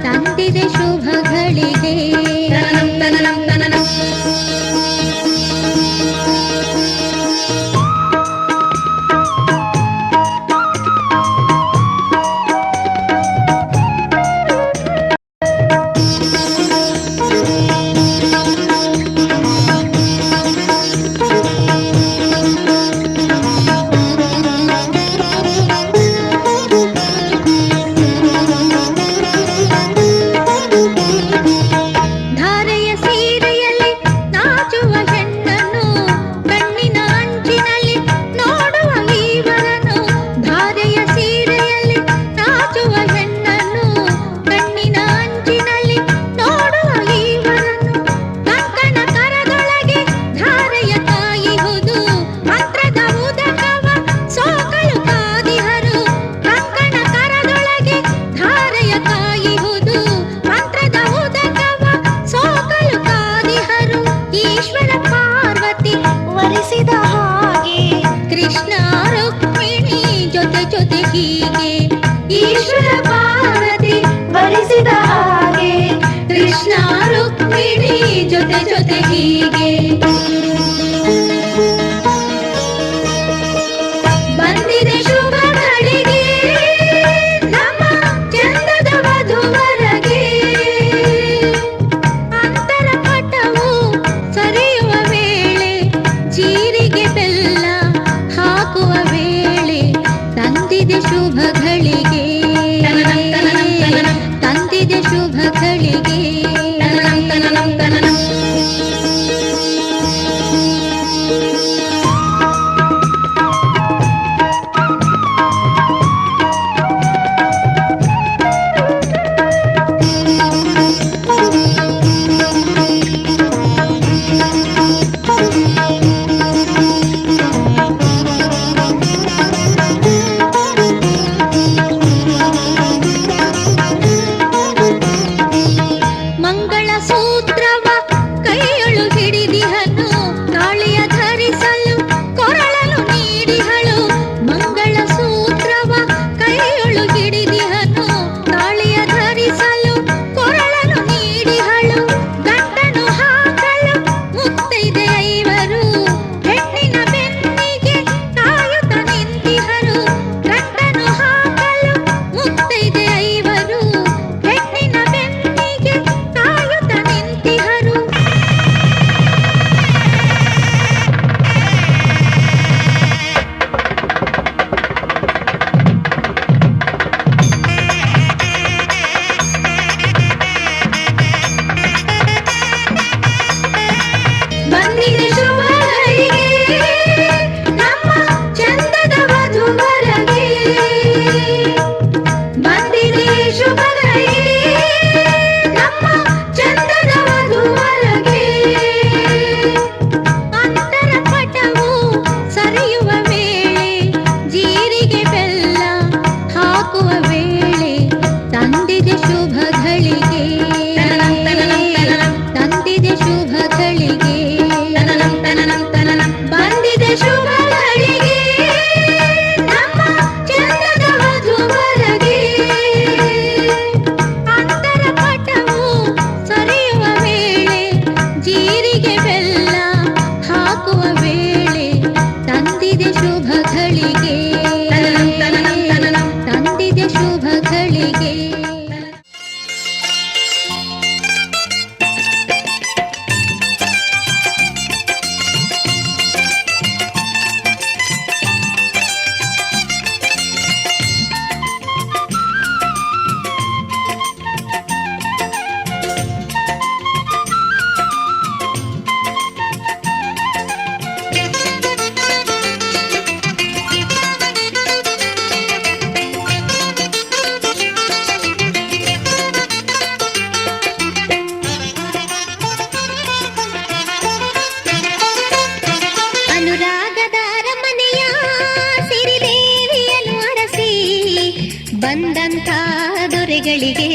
ತಂದಿದೆ ಶುಭ ಘಳಿಗೆ ಧಾರೆಯ ಸೀರೆಯಲ್ಲಿ ನಾಚುವ ಹೆಣ್ಣನ್ನು ಕಣ್ಣಿನ ಅಂಚಿನಲ್ಲಿ ನೋಡುವ ಈವರನು ಧಾರೆಯ ಸೀರೆಯಲ್ಲಿ ನಾಚುವ ಹೆಣ್ಣನ್ನು ಕಣ್ಣಿನ ಅಂಚಿನಲ್ಲಿ ನೋಡುವ ಈವರನು ಕಂಕಣ ಕರದೊಳಗೆ ಧಾರೆಯ ಕಾಯಿಹುದು ಮಂತ್ರದ ಉದಕವ ಸೋಕಲು ಕಾದಿಹರು ಕಂಕಣ ಕರದೊಳಗೆ ಧಾರೆಯ ಕಾಯಿಹುದು ಮಂತ್ರದ ಉದಕವ ಸೋಕಲು ಕಾದಿಹರು ಈಶ್ವರ ಪಾರ್ವತಿ ವರಿಸಿದ ಹಾಗೆ ಕೃಷ್ಣ ರುಕ್ಮಿಣಿ ಜೊತೆ ಜೊತೆ ಹೀಗೆ ಈಶ್ವರ ಪಾರ್ವತಿ ವರಿಸಿದ ಹಾಗೆ ಕೃಷ್ಣ ರುಕ್ಮಿಣಿ ಜೊತೆ ಜೊತೆ ಹೀಗೆ ಹಿಡಿದಿಹನು ತಾಳಿಯ ಧರಿಸಲು ಕೊರಳಲು ನೀಡಿಹಳು ಮಂಗಳ ಸೂತ್ರವ ಕೈಯೊಳು ಹಿಡಿದಿಹನು ತಾಳಿಯ ಧರಿಸಲು ಕೊರಳಲು ನೀಡಿಹಳು ಗಂಟನು ಹಾಕಲು ಮುತ್ತೈದೆ ಐವರು ಹೆಣ್ಣಿನ ಬೆನ್ನಿಗೆ ಕಾಯುತ್ತ ನಿಂತಿಹರು ಗಂಟನು ಹಾಕಲು ಮುತ್ತೈದೆ ಐವರು ಹೆಣ್ಣಿನ ಬೆನ್ನಿಗೆ ಕಾಯುತ್ತ ನಿಂತಿಹರು ಬಂದಿದೆ ಶುಭ ಗಳಿಗೆ ನಮ್ಮ ಚಂದದ ವಧುವರಗೆ ಬಂದಿದೆ ಶುಭ ಗಳಿಗೆ ನಮ್ಮ ಚಂದದ ವಧುವರಗೆ ಅಂತರ ಪಟವು ಸರಿಯುವ ವೇಳೆ ಜೀರಿಗೆ ಬೆಲ್ಲ ಹಾಕುವ ವೇಳೆ ತಂದಿದೆ ಶುಭ ಗಳಿಗೆ ತಂದಿದೆ ಶುಭ ಗಳಿಗೆ ಬಂದಿದೆ ಶುಭ ಗಳಿಗೆ ನಮ್ಮ ಚಂದದ ವಧುವರಗೆ ಅಂತರ ಪಟವು ಸರಿಯುವ ವೇಳೆ ಜೀರಿಗೆ ಬೆಲ್ಲ ಹಾಕುವ ವೇಳೆ ತಂದಿದೆ ಶುಭ ಗಳಿಗೆ ತಂದಿದೆ ಶುಭ ಗಳಿಗೆ ಅನುರಾಗದ ಅರಮನೆಯ ಸಿರಿದೇವಿಯನ್ನು ಅರಸಿ ಬಂದಂತ ದೊರೆಗಳಿಗೆ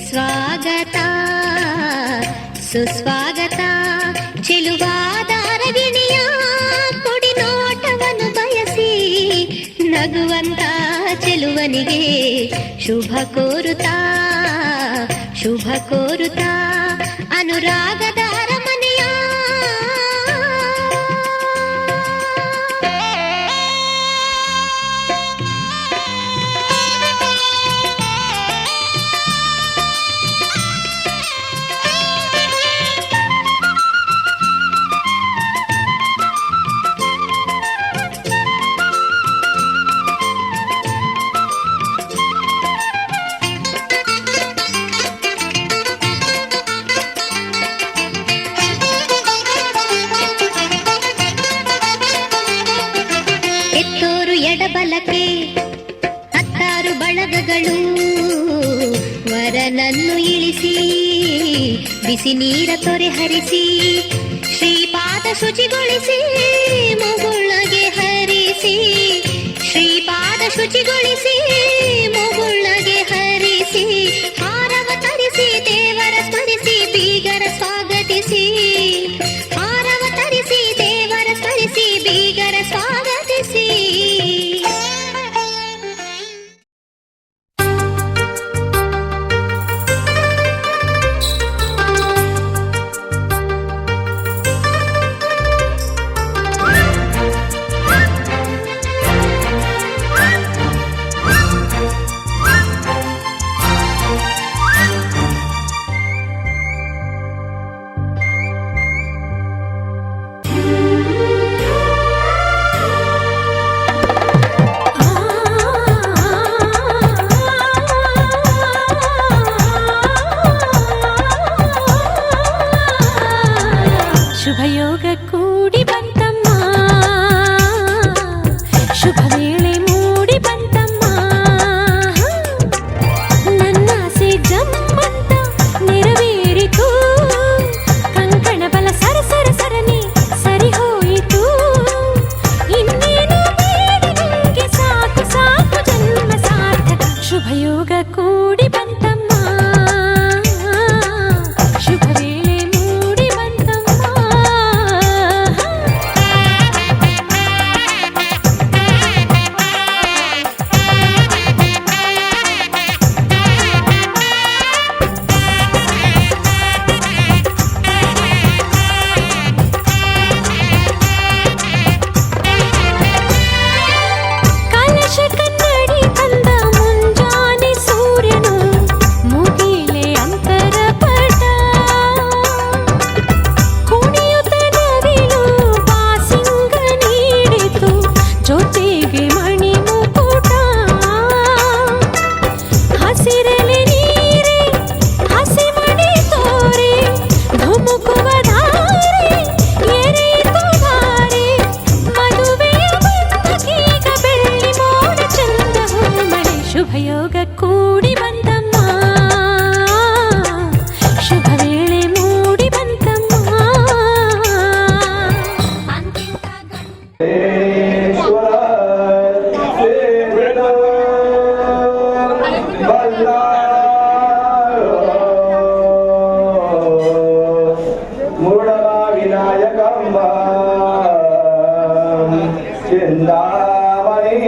ಸ್ವಾಗತ ಸುಸ್ವಾಗತ ಚೆಲುವಾದ ಅರಗಿಣಿಯ ಕೊಡಿ ನೋಟವನ್ನು ಬಯಸಿ ನಗುವಂತ ಚೆಲುವನಿಗೆ ಶುಭ ಕೋರುತ್ತಾ ಅನುರಾಗದ ಅರಮನೆಯ ಎತ್ತೋರು ಎಡಬಲಕ್ಕೆ ಹತ್ತಾರು ಬಳಗಗಳು ವರನನ್ನು ಇಳಿಸಿ ಬಿಸಿ ನೀರ ತೊರೆ ಹರಿಸಿ ಶ್ರೀಪಾದ ಶುಚಿಗೊಳಿಸಿ ಮುಗುಳ್ನಗೆ ಹರಿಸಿ ಶ್ರೀಪಾದ ಶುಚಿಗೊಳಿಸಿ ಮುಗುಳ್ನಗೆ ಹರಿಸಿ ಹಾರವ ತರಿಸಿ ದೇವರ ಸ್ಮರಿಸಿ ಬೀಗರ ಸ್ವಾಗತಿಸಿ ಹಾರವ ತರಿಸಿ ದೇವರ ಸ್ಮರಿಸಿ ಬೀಗರ ಸ್ವಾಗತಿಸಿ ಶುಭಯೋಗ ಕೂಡಿ ಬಂತಮ್ಮ ಶುಭ ವೇಳೆ ಮೂಡಿ ಬಂತಮ್ಮ ನನ್ನಾಸೆ ಜಮ್ಮಂತ ನೆರವೇರಿತು ಕಂಕಣ ಬಲ ಸರ ಸರ ಸರನೆ ಸರಿ ಹೋಯಿತು ಇನ್ನೇನು ಬೇಡ ನಂಗೆ ಸಾಕು ಸಾಕು ಜನ್ಮ ಸಾರ್ಥಕ ಶುಭಯೋಗ ಕೂಡಿ ಬಂತಮ್ಮ ಶುಭ ವೇಳೆ ಮೂಡಿ ಬಂತಮ್ಮ मूढमा विनायकं चिन्तामणि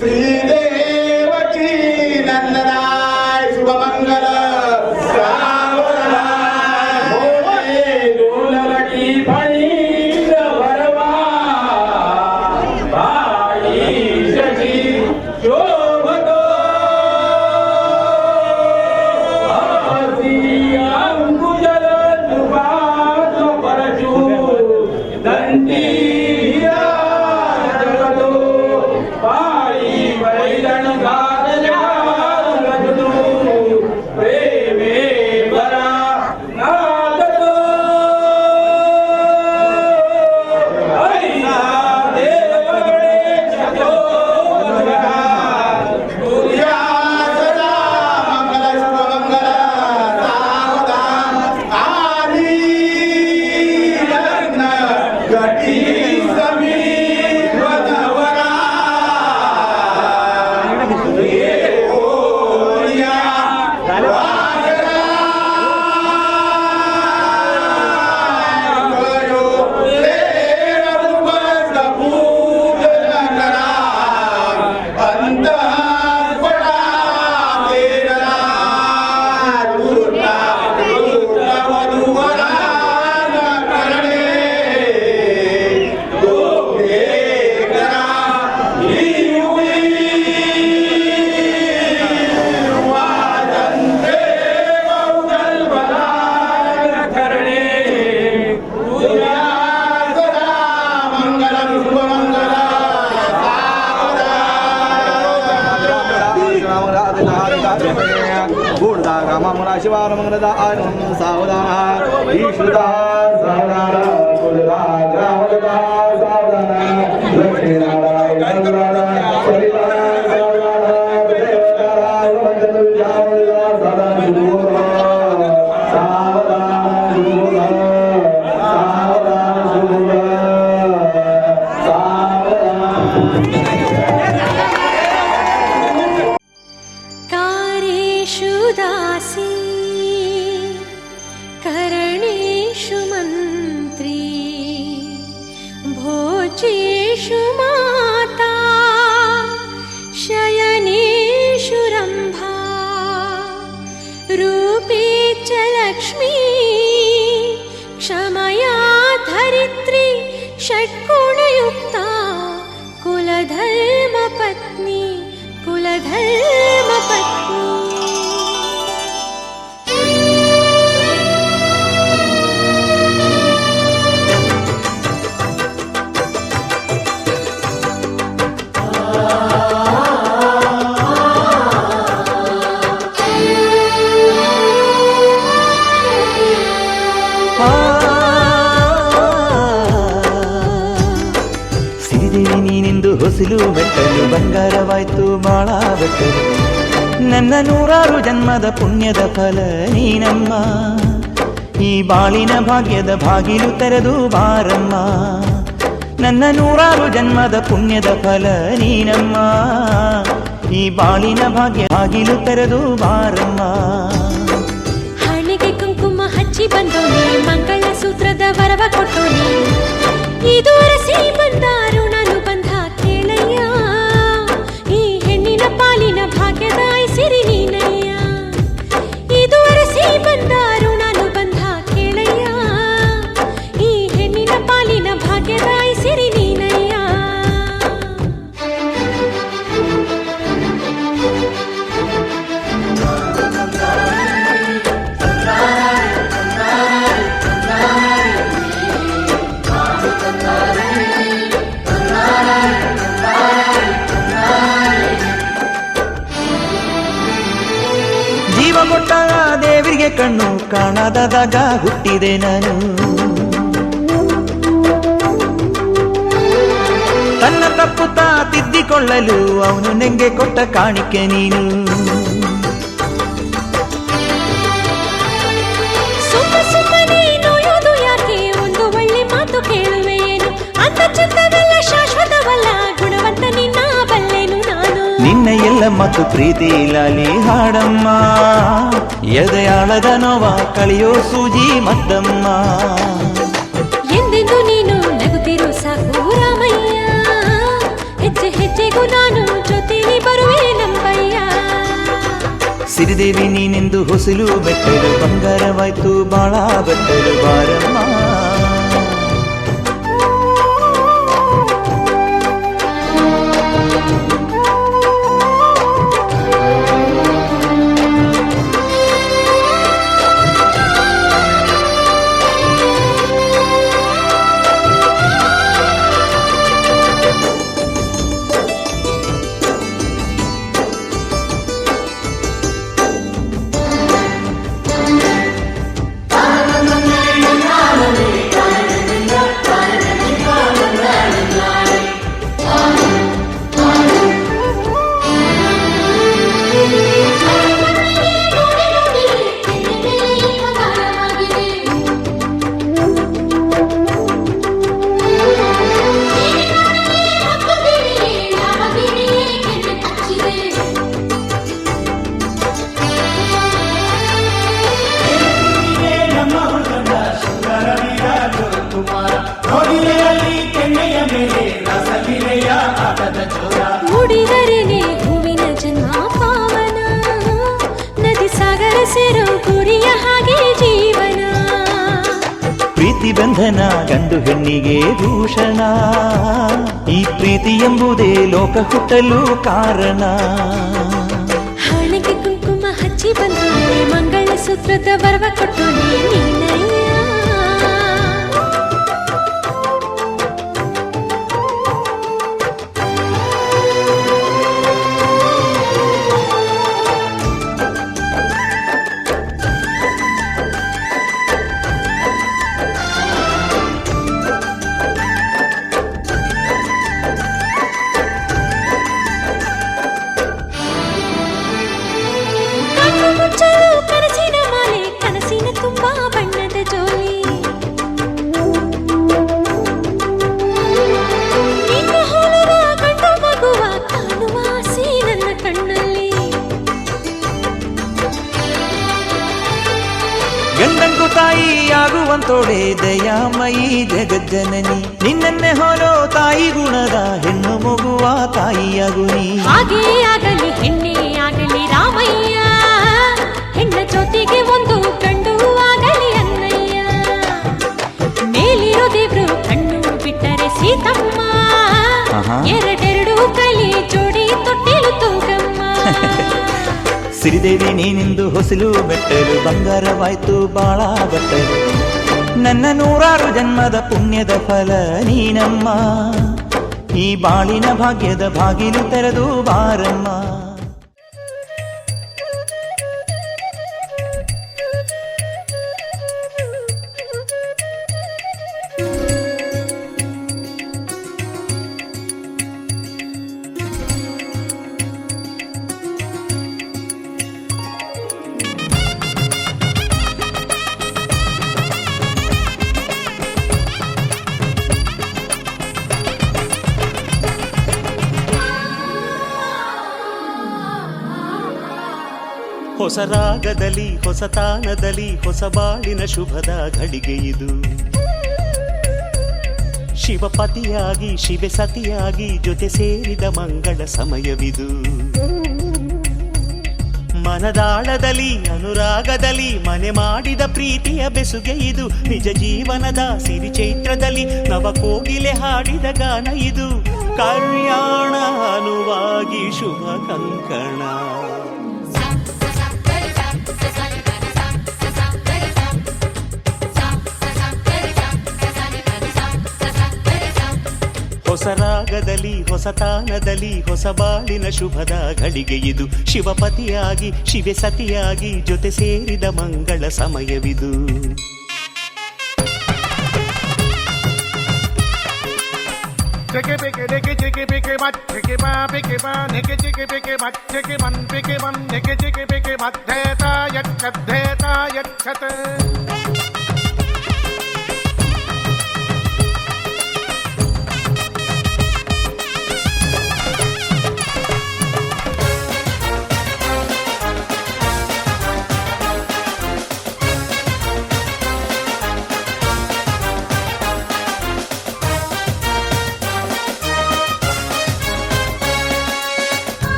श्रीदेवकी नंदनाय शुभमंगल ಸಾವಧಾನ ಸಾವಧಾನ ಈಶ್ವರ ಸಾವಧಾನ ಕುಲದ ಗ್ರಾಮದ ಸಾವಧಾನ ಲಕ್ಷ್ಮೀನಾರಾಯಣ ಪರಿವಾರ ಸಾವಧಾನ ದೇವತಾರಾಯ ಮಂಜಲು ಜಾವದ ಸದಾ ಶುಭ ಸಾವಧಾನ ಶುಭ ಸಾವಧಾನ ಶುಭ कार्येषु दासी करणेषु मन्त्री भोजेषु माता शयनेषु रम्भा रूपे च लक्ष्मी क्षमया धरित्री षट्गुणयुक्ता कुलधर्मपत्नी कुलधर्मपत्नी ಸಿರಿದೇವಿ ನೀನೆಂದು ಹೊಸಲು ಬೆಟ್ಟಲು ಬಂಗಾರವಾಯ್ತು ಬಾಳ ಬೆಟ್ಟಲು ನನ್ನ ನೂರಾರು ಜನ್ಮದ ಪುಣ್ಯದ ಫಲ ನೀನಮ್ಮ ಈ ಬಾಳಿನ ಭಾಗ್ಯದ ಬಾಗಿಲು ತೆರೆದು ಬಾರಮ್ಮ ನನ್ನ ನೂರಾರು ಜನ್ಮದ ಪುಣ್ಯದ ಫಲ ನೀನಮ್ಮ ಈ ಬಾಳಿನ ಭಾಗ್ಯ ಬಾಗಿಲು ತೆರೆದು ಬಾರಮ್ಮ ಹಣೆಗೆ ಕುಂಕುಮ ಹಚ್ಚಿ ಬಂದೋನೆ ಮಂಗಳ ಸೂತ್ರದ ವರವ ಕೊಟ್ಟೋನೆ ಇದು ಅರಸಿ ಬಂದಾರು ನಾನು ಬಂಧ ಕೇಳಯ್ಯ ಈ ಹೆಣ್ಣಿನ ಪಾಲಿನ ಭಾಗ್ಯದ ಸಿರಿ ನೀನಯ್ಯ ಇದು ಅರಸಿ ಬಂದಾರು ನಾನು ಬಂಧ ಕೇಳಯ್ಯ ಈ ಹೆಣ್ಣಿನ ಪಾಲಿನ ಭಾಗ್ಯದ ಸಿರಿ ನೀನಯ್ಯ ಜೀವ ಕೊಟ್ಟ ದೇವರಿಗೆ ಕಣ್ಣು ಕಾಣದಾಗ ಹುಟ್ಟಿದೆ ನಾನು ತನ್ನ ತಪ್ಪು ತಿದ್ದಿಕೊಳ್ಳಲು ಅವನು ನೆಂಗೆ ಕೊಟ್ಟ ಕಾಣಿಕೆ ನೀನು ಸುಮ್ಮನೆ ನೋಯೋದು ಯಾಕೆ ಒಂದು ಒಳ್ಳೆ ಮಾತು ಕೇಳುವೆ ಏನು ಅಂತ ಚಂದವೆಲ್ಲ ಶಾಶ್ವತವಲ್ಲ ಗುಣವಂತ ನಿನ್ನ ಬಲ್ಲೆನು ನಾನು ನಿನ್ನ ಎಲ್ಲ ಮತ್ತು ಪ್ರೀತಿ ಲಾಲಿ ಹಾಡಮ್ಮ ಎದೆಯಾಳದ ನೋವ ಕಳೆಯೋ ಸೂಜಿ ಮದ್ದಮ್ಮ ಎಂದೆಂದು ನೀನು ನಗುತ್ತಿರು ಸಾಕು ರಾಮಯ್ಯ ಹೆಜ್ಜೆ ಹೆಜ್ಜೆಗೂ ನಾನು ಜೊತೆಲಿ ಬರುವೆ ನಂಬಯ್ಯ ಸಿರಿದೇವಿ ನೀನೆಂದು ಹೊಸಲು ಬೆಟ್ಟಲು ಬಂಗಾರವಾಯ್ತು ಬಾಳ ಬೆಟ್ಟಲು ಬಾರಮ್ಮ ಮುಡಿದರೆನೆ ಹೂವಿನ ಜನ್ಮ ಪಾವನ ನದಿ ಸಾಗರ ಸೇರೋ ಗುರಿಯ ಹಾಗೆ ಜೀವನ ಪ್ರೀತಿ ಬಂಧನ ಗಂಡು ಹೆಣ್ಣಿಗೆ ಭೂಷಣ ಈ ಪ್ರೀತಿ ಎಂಬುದೇ ಲೋಕ ಹುಟ್ಟಲು ಕಾರಣ ಹಣೆಗೆ ಕುಂಕುಮ ಹಚ್ಚಿ ಬಂದೋನೆ ಮಂಗಳ ಸೂತ್ರದ ವರವ ಕೊಟ್ಟೋನೆ ನೀನಯ್ಯ ಗಂಡಂಗೂ ತಾಯಿಯಾಗುವಂತೋಳೆ ದಯಾಮಯಿ ಜಗಜ್ಜನನಿ, ನಿನ್ನನ್ನೇ ಹೋಲೋ ತಾಯಿ ಗುಣದ ಹೆಣ್ಣು ಮಗುವ ತಾಯಿಯಾಗು ನೀ. ಹಾಗೇ ಆಗಲಿ ಹೆಣ್ಣೇ ಆಗಲಿ ರಾಮಯ್ಯ, ಹೆಣ್ಣ ಜೊತೆಗೆ ಒಂದು ಗಂಡು ಆಗಲಿ ಅನ್ನಯ್ಯ. ಮೇಲಿರೋ ದೇವ್ರು ಕಣ್ಣು ಬಿಟ್ಟರೆ ಸೀತಮ್ಮ, ಎರಡೆರಡು ಕಲಿ ಜೋಡಿ ತೊಟ್ಟಿಲು ತೂಗಮ್ಮ. ಸಿರಿದೇವಿ ನೀನಿಂದು ಹೊಸಲು ಬೆಟ್ಟಲು, ಬಂಗಾರವಾಯ್ತು ಬಾಳ ಬಟ್ಟಲು. ನನ್ನ 100 ಜನ್ಮದ ಪುಣ್ಯದ ಫಲ ನೀನಮ್ಮ, ಈ ಬಾಳಿನ ಭಾಗ್ಯದ ಬಾಗಿಲು ತೆರೆದು ಬಾರಮ್ಮ. ಹೊಸ ರಾಗದಲ್ಲಿ ಹೊಸ ತಾನದಲ್ಲಿ ಹೊಸ ಬಾಳಿನ ಶುಭದ ಘಳಿಗೆ ಇದು. ಶಿವಪತಿಯಾಗಿ ಶಿವೆ ಸತಿಯಾಗಿ ಜೊತೆ ಸೇರಿದ ಮಂಗಳ ಸಮಯವಿದು. ಮನದಾಳದಲ್ಲಿ ಅನುರಾಗದಲ್ಲಿ ಮನೆ ಮಾಡಿದ ಪ್ರೀತಿಯ ಬೆಸುಗೆ ಇದು. ನಿಜ ಜೀವನದ ಸಿರಿ ಚೈತ್ರದಲ್ಲಿ ನವ ಕೋಗಿಲೆ ಹಾಡಿದ ಗಾನ ಇದು. ಕಲ್ಯಾಣ ಅನುವಾಗಿ ಶುಭ ಕಂಕಣ. ಹೊಸ ರಾಗದಲ್ಲಿ ಹೊಸ ತಾನದಲ್ಲಿ ಹೊಸ ಬಾಳಿನ ಶುಭದ ಘಳಿಗೆ ಇದು. ಶಿವಪತಿಯಾಗಿ ಶಿವೆ ಸತಿಯಾಗಿ ಜೊತೆ ಸೇರಿದ ಮಂಗಳ ಸಮಯವಿದು. Cheke peke deke cheke peke mat cheke ba neke cheke peke mat cheke man neke cheke peke mat dheta yachat.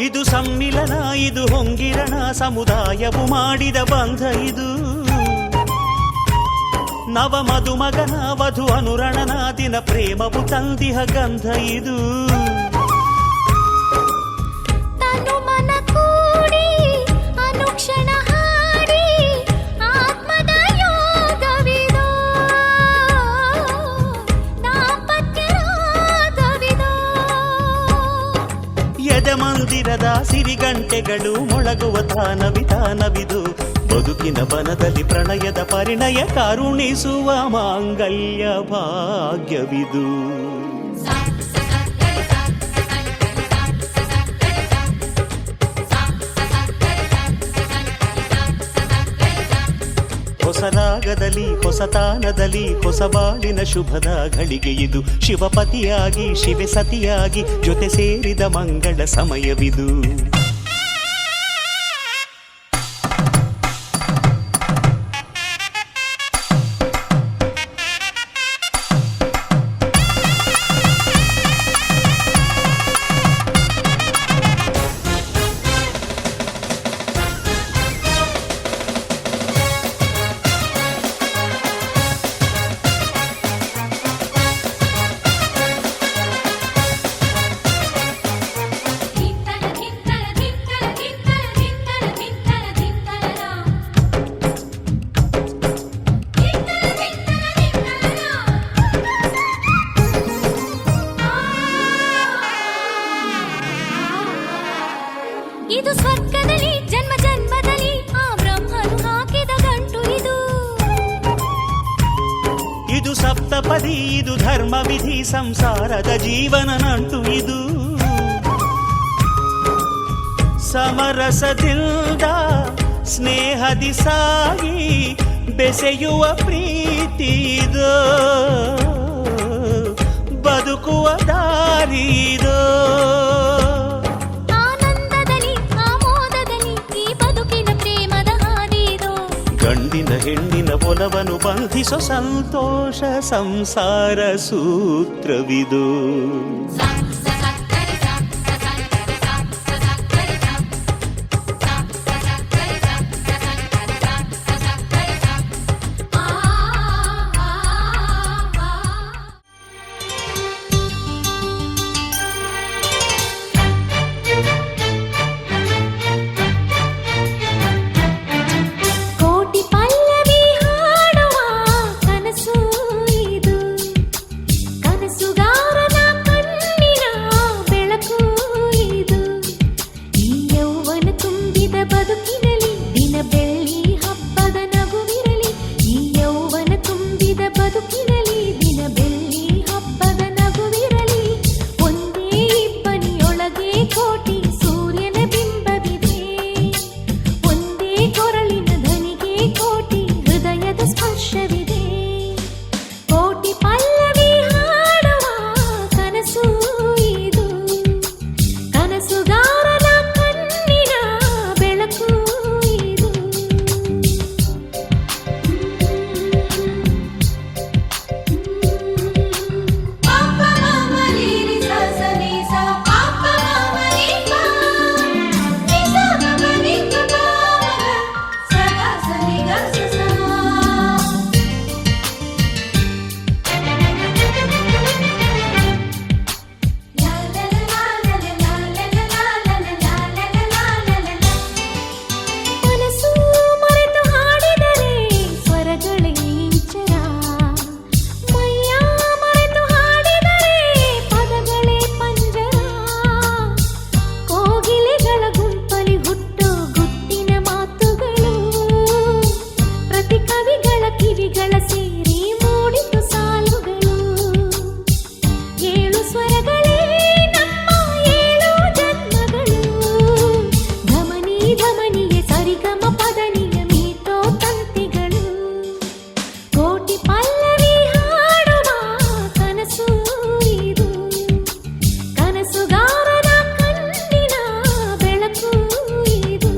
ಇದು ಸಮ್ಮಿಲನ ಇದು ಹೊಂಗಿರಣ ಸಮುದಾಯವು ಮಾಡಿದ ಬಂಧ ಇದು. ನವ ಮಧುಮಗನ ವಧು ಅನುರಣನ ದಿನ ಪ್ರೇಮವು ತಂದಿಹ ಗಂಧ ಇದು. ತನು ಮನ ಕೂಡಿ ಅನುಕ್ಷಣ ಹಾಡಿ ಆತ್ಮದ ಯೋಗವಿದೋ, ದಾಂಪತ್ಯ ರಾಗವಿದೋ. ಎದೆ ಮಂದಿರದ ಸಿರಿಗಂಟೆಗಳು ಮೊಳಗುವ ತಾನವಿದು. ಬದುಕಿನ ಬನದಲ್ಲಿ ಪ್ರಣಯದ ಪರಿಣಯ ಕರುಣಿಸುವ ಮಾಂಗಲ್ಯ ಭಾಗ್ಯವಿದು. ಹೊಸ ರಾಗದಲ್ಲಿ ಹೊಸ ತಾನದಲ್ಲಿ ಹೊಸ ಬಾಳಿನ ಶುಭದ ಘಳಿಗೆ ಇದು. ಶಿವಪತಿಯಾಗಿ ಶಿವೆ ಸತಿಯಾಗಿ ಜೊತೆ ಸೇರಿದ ಮಂಗಳ ಸಮಯವಿದು. ಇದು ಸ್ವರ್ಗದಲ್ಲಿ ಜನ್ಮ ಜನ್ಮದಲ್ಲಿ ಆ ಬ್ರಹ್ಮನು ಹಾಕಿದ ಗಂಟು ಇದು. ಇದು ಸಪ್ತಪದಿ ಇದು ಧರ್ಮ ವಿಧಿ ಸಂಸಾರದ ಜೀವನ ನಂಟು ಇದು. ಸಮರಸದಿಂದ ಸ್ನೇಹದಿ ಸಾಗಿ ಬೆಸೆಯುವ ಪ್ರೀತಿದೋ ಬದುಕುವ ದಾರಿದೋ ಆನಂದದಲ್ಲಿ ಆಮೋದದಲ್ಲಿ ಈ ಬದುಕಿನ ಪ್ರೇಮದ ಹಾದಿದೋ ಗಂಡಿನ ಹೆಣ್ಣಿನ ಒಲವನ್ನು ಬಂಧಿಸೋ ಸಂತೋಷ ಸಂಸಾರ ಸೂತ್ರವಿದು ಕೋಟಿ ಪಲ್ಲವಿ ಹಾಡುವ ಕನಸು ಇದು ಕನಸುಗಾರನ ಕಣ್ಣಿನ ಬೆಳಕು ಇದು ಈ ಯೌವನ ತುಂಬಿದ ಬದುಕಿನಲ್ಲಿ ದಿನ ಬೆಳ್ಳಿ ಹಬ್ಬದ ನಗುವಿರಲಿ ಈ ಯೌವನ ತುಂಬಿದ ಬದುಕಿನಲ್ಲಿ ದಿನ ಬೆಳ್ಳಿ ಹಬ್ಬದ ನಗುವಿರಲಿ ಒಂದೇ ಇಬ್ಬನಿಯೊಳಗೆ ಕೋಟಿ ಸೂರ್ಯನ ಬಿಂಬವಿದೆ ಒಂದೇ ಕೊರಳಿನ ಧನಿಗೆ ಕೋಟಿ ಹೃದಯದ ಸ್ಪರ್ಶವಿದೆ ಕೋಟಿ ಪಲ್ಲವಿ ಹಾಡುವ ಕನಸು ಇದು ಕನಸುಗಾರನ ಕಣ್ಣಿನ ಬೆಳಕು ಇದು ಪಾಪ ಮಾಮಲಿ ರಿಸ ಸನಿ ಸ ಪಾಪ ಮಾಮಲಿ ಪ ರಿಸ ಮಾಮಲಿ ಪ ಸಗ ಸನಿ ಗ ಸ ಮನಸ್ಸು ಮರೆತು ಹಾಡಿದರೆ ಸ್ವರಗಳೇ ಇಂಚರ ಮೈಯ ಮರೆತು ಹಾಡಿದರೆ ಪದಗಳೇ ಪಂಜರ ಕೋಗಿಲೆಗಳ ಗುಂಪಲಿ ಹುಟ್ಟೋ ಗುಟ್ಟಿನ ಮಾತುಗಳು ಪ್ರತಿ ಕವಿಗಳ ಕಿವಿಗಳ ಸೇರಿ ಮೂಡಿತು ಸಾಲುಗಳು ಏಳು ಸ್ವರಗಳೇ ನಮ್ಮ ಏಳು ಜನ್ಮಗಳು ಧಮನಿ ಧಮನಿಗೆ ಸರಿಗಮ ಪದನಿಯ ಮೀಟೋ ತಂತಿಗಳು ಕೋಟಿ ಪಲ್ಲವಿ ಹಾಡುವ ಕನಸು ಇದು ಕನಸುಗಾರನ ಕಣ್ಣಿನ ಬೆಳಕು ಇದು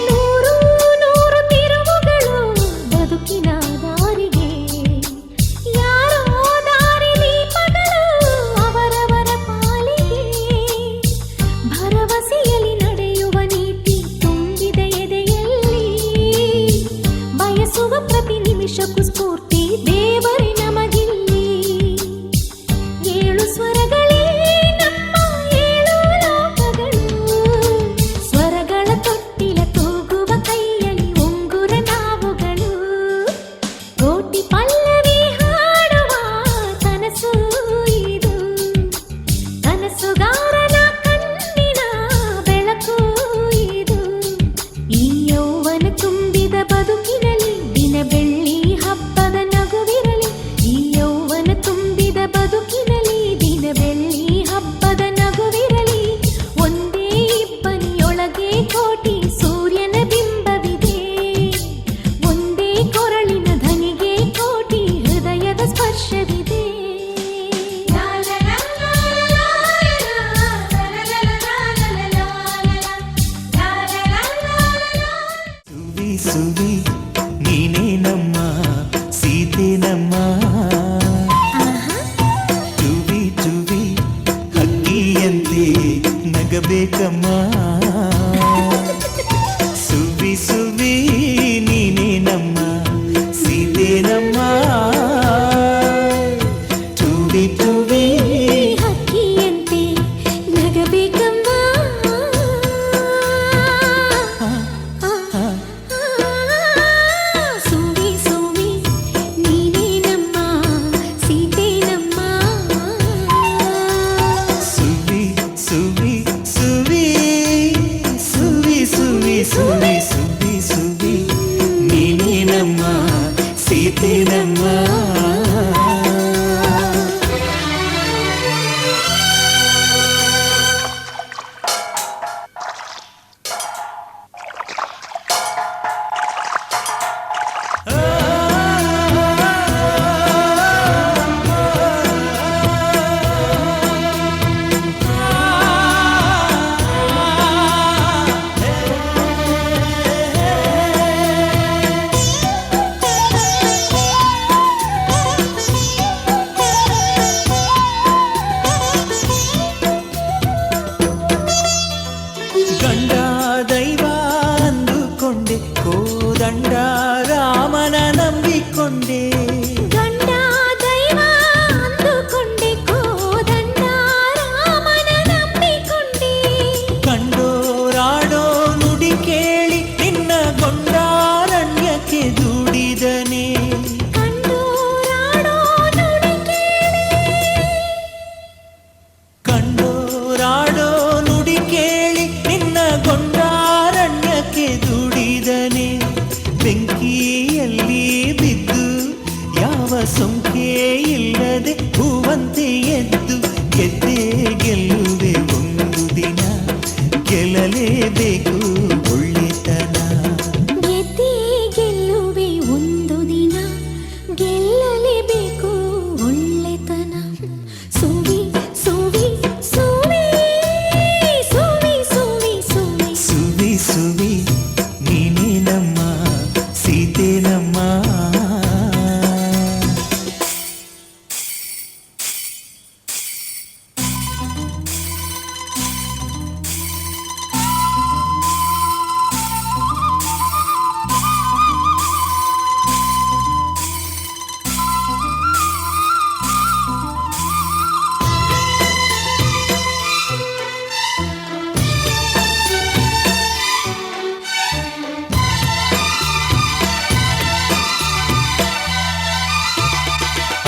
ನೂರು ನೂರು ತಿರುವುಗಳು ಬದುಕಿನ ದಾರಿಗೆ ಯಾರೋ ದಾರಿ ದೀಪಗಳು ಅವರವರ ಪಾಲಿಗೆ ಭರವಸೆಯಲ್ಲಿ ನಡೆಯುವ ನೀತಿ ತುಂಬಿದ ಎದೆಯಲ್ಲಿ ಬಯಸುವ ಪ್ರತಿ ನಿಮಿಷಕ್ಕೂ ಸ್ಫೂರ್ತಿ ದೇವರೇ ನಮಗಿಲ್ಲಿ ಏಳು ಸ್ವರಗಳೇ ನಮ್ಮ ಏಳು ಲೋಕಗಳು ಸ್ವರಗಳ ತೊಟ್ಟಿಲ ತೂಗುವ ಕೈಯಲ್ಲಿ ಉಂಗುರ ನಾವುಗಳು ಕೋಟಿ ಪಲ್ಲವಿ ಹಾಡುವ ಕನಸು ಇದು ಕನಸುಗಾರನ ಕಣ್ಣಿನ ಬೆಳಕು ಇದು ಈ ಯೌವನ ತುಂಬಿದ ಬದುಕಿನಲ್ಲಿ ದಿನ ಬೆಳ್ಳಿ ಹಬ್ಬದ ನಗುವಿರಲಿ ಈ ಯೌವನ ತುಂಬಿದ ಬದುಕಿನಲ್ಲಿ ದಿನ ಬೆಳ್ಳಿ ಹಬ್ಬದ ನಗುವಿರಲಿ ಒಂದೇ ಇಬ್ಬನಿಯೊಳಗೆ ಕೋಟಿ ಸೂರ್ಯನ ಬಿಂಬವಿದೆ ಒಂದೇ ಕೊರಳಿನ ಧನಿಗೆ ಕೋಟಿ ಹೃದಯದ ಸ್ಪರ್ಶವಿದೆ ಸುವಿ ಸುವಿ ನೀನೇ ನಮ್ಮ ಸೀತೆ ನಮ್ಮ ಚುವಿ ಚುವಿ ಹಕ್ಕಿಯಂತೆ ನಗಬೇಕಮ್ಮ ಸುವಿ ಸುವಿ ನೀನೇ ನಮ್ಮ ಸೀತೆ ನಮ್ಮ ಚುವಿ ಚುವಿ ಹಕ್ಕಿಯಂತೆ ನಗಬೇಕಮ್ಮ ಸೀತೆನಮ್ಮ. ಗಂಡ ದೈವ ಅಂದುಕೊಂಡೆ ಕೋದಂಡ ರಾಮನ ನಂಬಿಕೊಂಡೆ. ಗಂಡ ದೈವ ಅಂದುಕೊಂಡೆ ಕೋದಂಡ ರಾಮನ ನಂಬಿಕೊಂಡೆ. ಕಂಡೋರಾಡೋ ನುಡಿ ಕೇಳಿ ನಿನ್ನ ಗೊಂಡಾರಣ್ಯಕ್ಕೆ ದುಡಿದನೆ. ಕಂಡೋರಾಡೋ ನುಡಿ ಕೇಳಿ ಕಂಡೋರಾಡೋ ನುಡಿ ಕೇಳಿ ನಿನ್ನ ಗೊಂಡಾರಣ್ಯಕ್ಕೆ ದುಡಿದನೆ. ಬೆಂಕಿಯಲ್ಲಿ ಬಿದ್ದು ಯಾವ ಸೊಂಕೆ ಇಲ್ಲದೆ ಹೂವಂತೆ ಎದ್ದು ಗೆದ್ದೆ ಗೆಲ್ಲುವೆ ಒಂದು ದಿನ, ಗೆಲ್ಲಲೇಬೇಕು ಒಳ್ಳೆತನ. ಗೆದ್ದೆ ಗೆಲ್ಲುವೆ ಒಂದು ದಿನ, ಗೆಲ್ಲಲೇಬೇಕು ಒಳ್ಳೆತನ. ಸೋವಿ ಸೋವಿ ಸೋವಿ ಸೋವಿ ಸೋವಿ ಸೋವಿ ಸುವಿ ಸುವಿ ನೀನೇ ನಮ್ಮ ಸೀತೆ ನಮ್ಮ.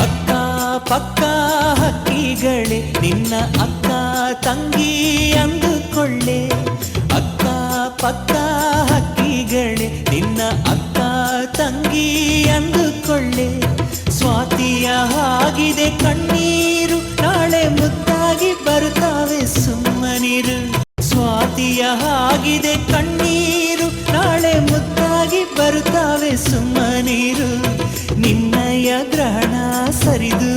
ಅಕ್ಕ ಪಕ್ಕ ಹಕ್ಕಿಗಳೇ ನಿನ್ನ ಅಕ್ಕ ತಂಗಿ ಅಂದುಕೊಳ್ಳೆ. ಅಕ್ಕ ಪಕ್ಕ ಹಕ್ಕಿಗಳೇ ನಿನ್ನ ಅಕ್ಕ ತಂಗಿ ಅಂದುಕೊಳ್ಳೆ. ಸ್ವಾತಿಯ ಆಗಿದೆ ಕಣ್ಣೀರು ನಾಳೆ ಮುದ್ದಾಗಿ ಬರುತ್ತಾವೆ ಸುಮ್ಮನಿರು. ಸ್ವಾತಿಯ ಆಗಿದೆ ಕಣ್ಣೀರು ನಾಳೆ ಮುದ್ದಾಗಿ ಬರುತ್ತಾವೆ ಸುಮ್ಮನಿರು. ನಿನ್ನಯ ಗ್ರಹಣ ಸರಿದು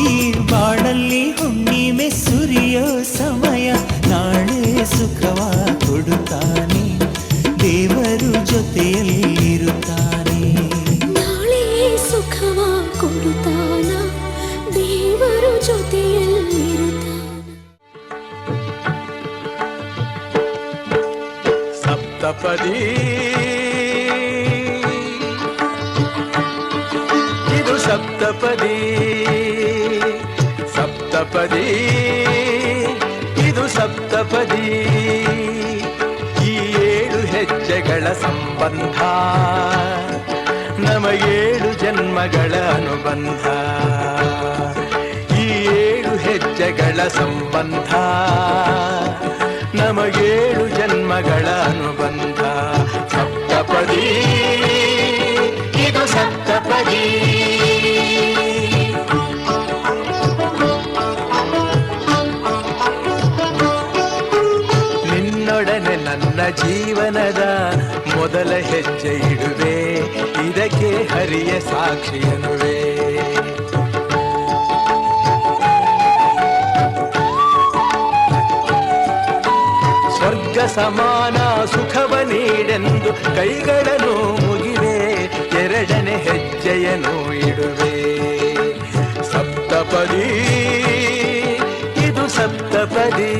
ಈ ಬಾಳಲ್ಲಿ ಹುಣ್ಣಿಮೆ ಸುರಿಯೋ ಸಮಯ. ನಾಳೆ ಸುಖವ ಕೊಡುತ್ತಾನೆ ದೇವರು ಜೊತೆಯಲ್ಲಿರುತ್ತಾನೆ. ನಾಳೆ ಸುಖವ ಕೊಡುತ್ತಾನ ದೇವರು ಜೊತೆಯಲ್ಲಿರುತ್ತಾನ. ಸಪ್ತಪದಿ ಇದು ಸಪ್ತಪದಿ, ಸಪ್ತಪದಿ ಇದು ಸಪ್ತಪದಿ. ಈ 7 ಹೆಜ್ಜೆಗಳ ಸಂಬಂಧ ನಮ 7 ಜನ್ಮಗಳ ಅನುಬಂಧ. ಈ 7 ಹೆಜ್ಜೆಗಳ ಸಂಬಂಧ ನಮ 7 ಜನ್ಮಗಳ ಅನುಬಂಧ. ಸಪ್ತಪದಿ ಇದು ಸಪ್ತಪದಿ. ನಿನ್ನೊಡನೆ ನನ್ನ ಜೀವನದ ಮೊದಲ ಹೆಜ್ಜೆ ಇಡುವೆ, ಇದಕ್ಕೆ ಹರಿಯ ಸಾಕ್ಷಿಯನುವೆ. ಸ್ವರ್ಗ ಸಮಾನ ಸುಖವ ನೀಡೆಂದು ಕೈಗಳನ್ನು ಮುಗಿವೆ, 2ನೇ ಹೆಜ್ಜೆಯನ್ನು ಇಡುವೆ. ಸಪ್ತಪದಿ ಇದು ಸಪ್ತಪದಿ,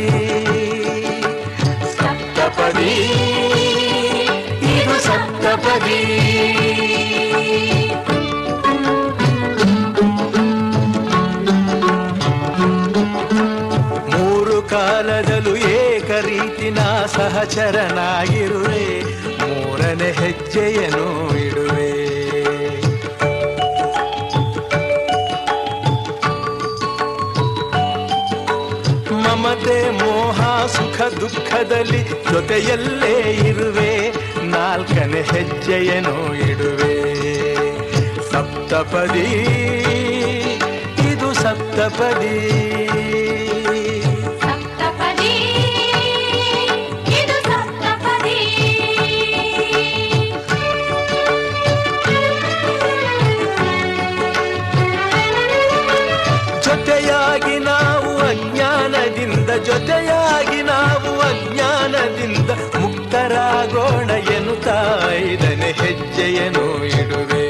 ಸಪ್ತಪದಿ ಇದು ಸಪ್ತಪದಿ. ಮೂರು ಕಾಲದಲ್ಲೂ ಏಕರೀತಿನ ಸಹಚರನಾಗಿರುವೆ, 3ನೇ ಹೆಜ್ಜೆಯನ್ನು ಇಡುವೆ. ಮಮತೆ ಮೋಹ ಸುಖ ದುಃಖದಲ್ಲಿ ಜೊತೆಯಲ್ಲೇ ಇರುವೆ, 4ನೇ ಹೆಜ್ಜೆಯನ್ನು ಇಡುವೆ. ಸಪ್ತಪದಿ ಇದು ಸಪ್ತಪದಿ ಸಪ್ತಪದಿ ಇದು ಸಪ್ತಪದಿ ಜೊತೆಯಾಗಿ ನಾವು ಅಜ್ಞಾನದಿಂದ ಮುಕ್ತರಾಗೋಣ ಎನ್ನುತ್ತಾ ಇದನೆ ಹೆಜ್ಜೆಯನ್ನು ಇಡುವೆ.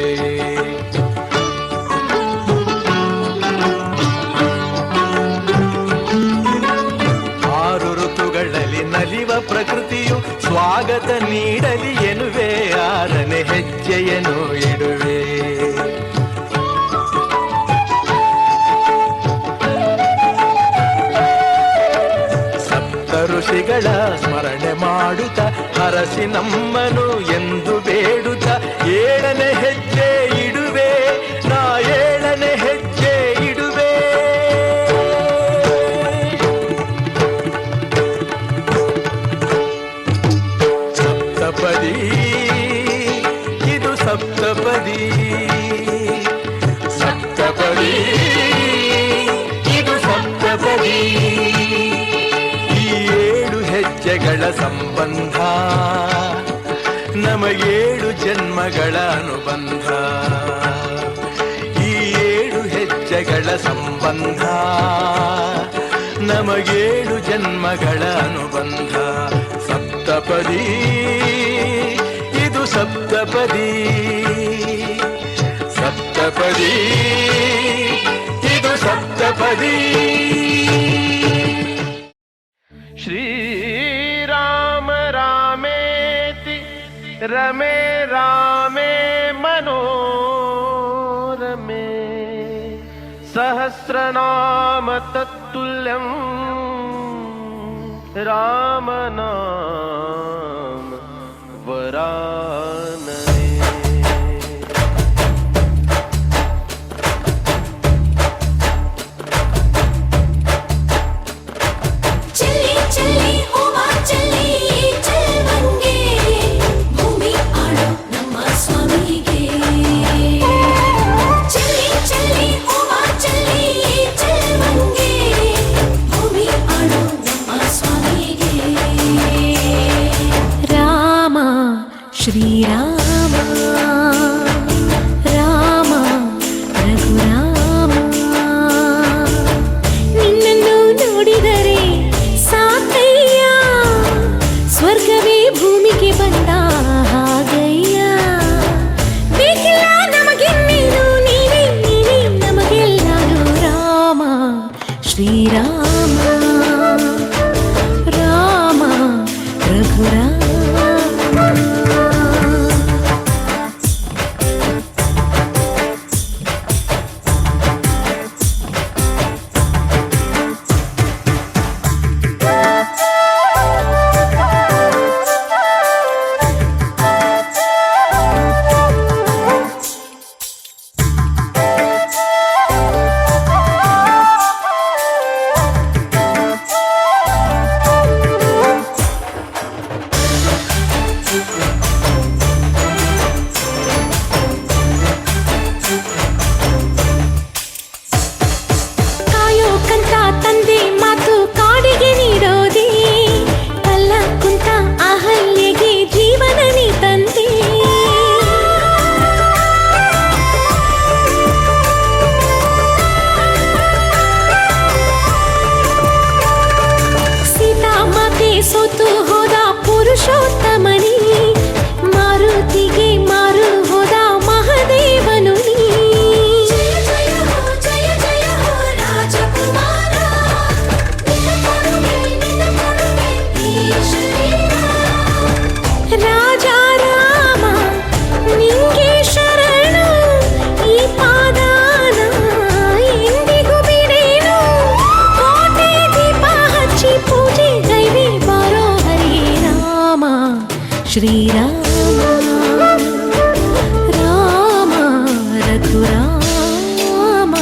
ಆರು ಋತುಗಳಲ್ಲಿ ನಲಿವ ಪ್ರಕೃತಿಯು ಸ್ವಾಗತ ನೀಡಲಿ ಎನ್ನುವೆ, ಆರನೆ ಹೆಜ್ಜೆಯನ್ನು ಇಡುವೆ. ಋಷಿಗಳ ಸ್ಮರಣೆ ಮಾಡುತ್ತ ಹರಸಿ ನಮ್ಮನು ಎಂದು ಬೇಡುತ್ತ ಏಳನೆ ಹೆಜ್ಜೆ ಇಡುವೆ, ನಾ ಏಳನೆ ಹೆಜ್ಜೆ ಇಡುವೆ. ಸಪ್ತಪದಿ ಇದು ಸಪ್ತಪದಿ ಸಪ್ತಪದಿ ಇದು ಸಪ್ತಪದಿ. ಹೆಜ್ಜೆಗಳ ಸಂಬಂಧ ನಮಗೇಳು ಜನ್ಮಗಳ ಅನುಬಂಧ, ಈ 7 ಹೆಜ್ಜೆಗಳ ಸಂಬಂಧ ನಮಗೇಳು ಜನ್ಮಗಳ ಅನುಬಂಧ. ಸಪ್ತಪದಿ ಇದು ಸಪ್ತಪದಿ ಸಪ್ತಪದಿ ಇದು ಸಪ್ತಪದಿ. श्रीराम रामेति रमे रामे मनोरमे सहस्रनाम तत्तुल्यं रामनाम वरानने. ಶ್ರೀರಾಮ ರಾಮ ರಘುರಾಮ, ನಿನ್ನನ್ನು ನೋಡಿದರೆ ಸಾಕಯ್ಯ, ಸ್ವರ್ಗವೇ ಭೂಮಿಗೆ ಬಂದ ಹಾಗಯ್ಯ. ಬೇಕಿಲ್ಲ ನಮಗೆನ್ನೇನು, ನೀನೇ ನೀನೇ ನಮಗೆಲ್ಲರೂ. ರಾಮ ಶ್ರೀರಾಮ ರಾಮ ರಘುರಾಮ. ಶ್ರೀರಾಮ ರಾಮ ರಘುರಾಮ.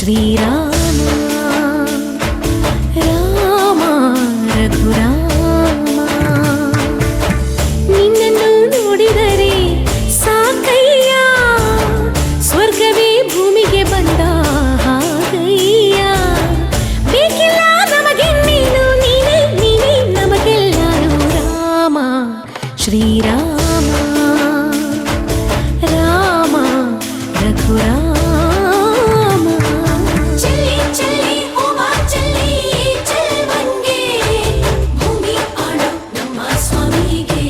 ಶ್ರೀರಾಮ ರಾಮ ರಘುರಾಮ ನಿನ್ನನ್ನು ನೋಡಿದರೆ ಸಾಕಯ್ಯ ಸ್ವರ್ಗವೇ ಭೂಮಿಗೆ ಬಂದ ಹಾಗಯ್ಯ ಬೇಕಿಲ್ಲ ನಮಗೆ ನೀನು ನೀನೇ ನೀನೇ ನಮಗೆಲ್ಲಾನು ರಾಮ ಶ್ರೀರಾಮ ರಾಮ ರಘುರಾಮ ಚಲಿ ಚಲಿ ಹೋಮ ಚಲಿ ಚಲ್ವಂಗೆ ಭೂಮಿ ಆಳೋ ನಮ್ಮ ಸ್ವಾಮಿಗೆ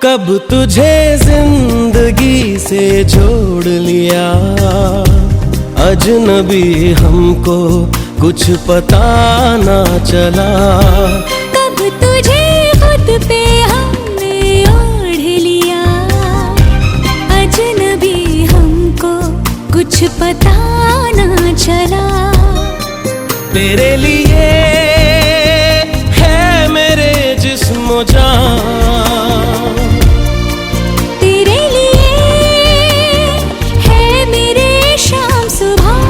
कब तुझे जिंदगी से जोड़ लिया अजनबी हमको कुछ पता ना चला कब तुझे खुद पे हमने ओढ़ लिया अजनबी हमको कुछ पता ना चला तेरे लिए है मेरे जिस्म जान तेरे लिए है मेरे शाम सुबह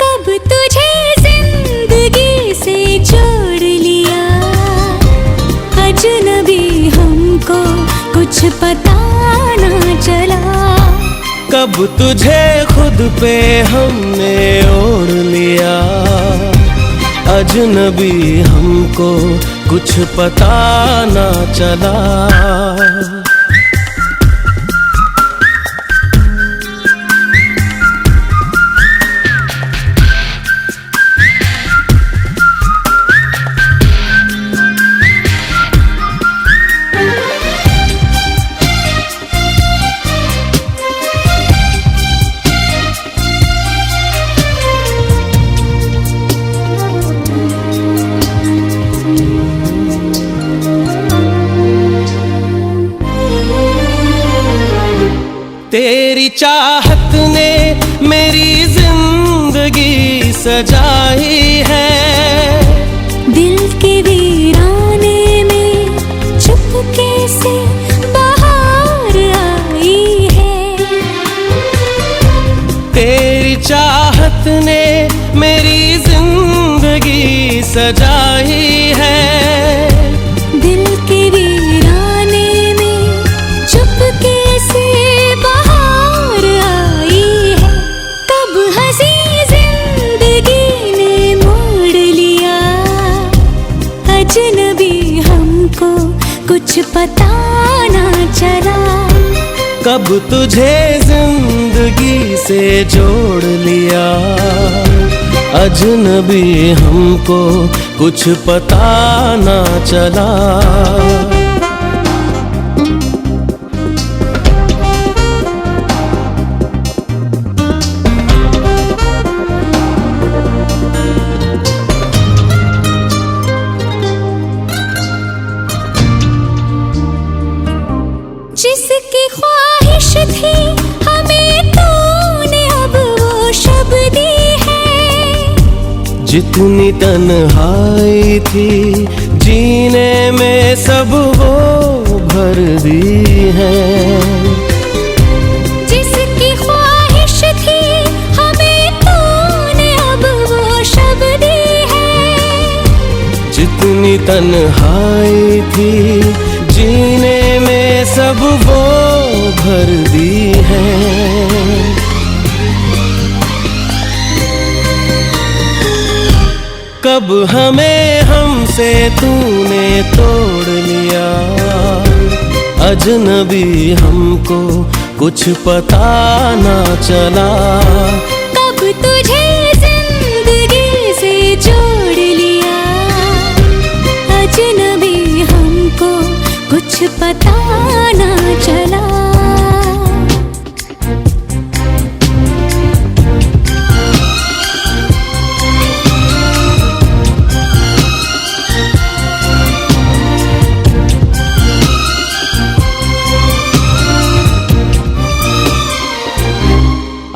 कब तुझे जिंदगी से जोड़ लिया अजनबी हमको कुछ पता ना चला कब तुझे खुद पे हमने ओढ़ लिया अजनबी हमको कुछ पता ना चला तेरी चाहत ने मेरी जिंदगी सजाई है दिल के वीराने में चुपके से बाहर आई है तेरी चाहत ने मेरी जिंदगी सजाई है दिल के वीराने में चुपके से बाहर आई है कब हंसी जिंदगी ने मोड़ लिया अजनबी हमको कुछ पता ना चला कब तुझे जिंदगी से जोड़ लिया अजनबी हमको कुछ पता ना चला जिसकी ख्वाहिश थी हमें तो अब दी है। जितनी तन्हाई थी जीने में सब वो भर दी है। जिसकी ख्वाहिश थी हमें तूने अब वो शब दी है। जितनी तन्हाई थी जीने में सब वो भर दी है। कब हमें हमसे तूने तोड़ लिया, अजनबी हमको कुछ पता ना चला। कब तुझे जिंदगी से जोड़ लिया, अजनबी हमको कुछ पता ना चला।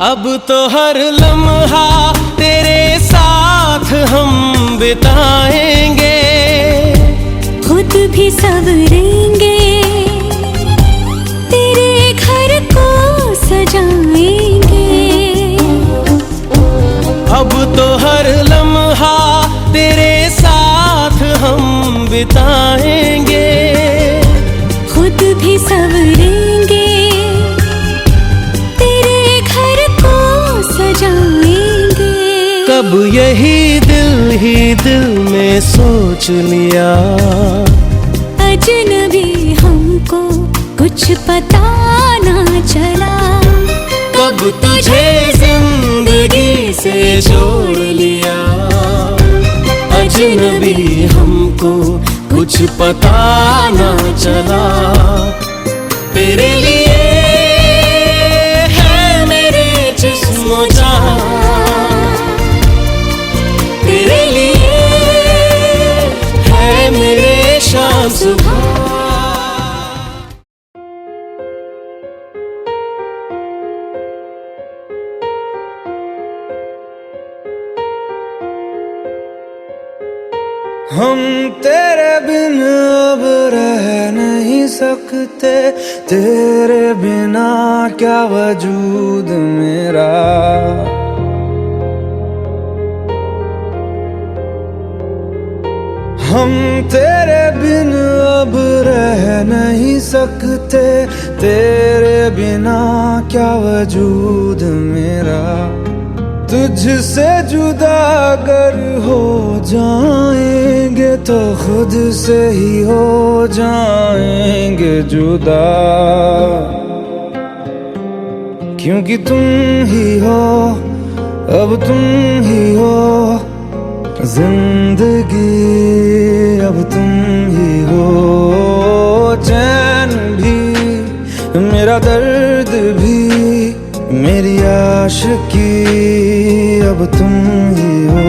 अब तो हर लम्हा तेरे साथ हम बिताएंगे, खुद भी संवरेंगे, तेरे घर को सजाएंगे। अब तो हर लम्हा तेरे साथ हम बिताएंगे, खुद भी संवरेंगे, तेरे घर को सजाएंगे। कब यही दिल में सोच लिया, अजनबी हमको कुछ पता ना चला। कब तुझे जिंदगी से जोड़ लिया, अजनबी हमको कुछ पता ना चला। तेरे लिए है मेरे जिस्म जान, तेरे लिए है मेरे शाम सुबह। हम तेरे बिन अब रह नहीं सकते, तेरे बिना क्या वजूद मेरा। हम तेरे बिन अब रह नहीं सकते, तेरे बिना क्या वजूद मेरा। तुझसे जुदा अगर हो जाएंगे तो खुद से ही हो जाएंगे जुदा। क्योंकि तुम ही हो, अब तुम ही हो जिंदगी, अब तुम ही हो चैन भी, मेरा दर्द भी, मेरी आशिकी, अब तुम ही हो।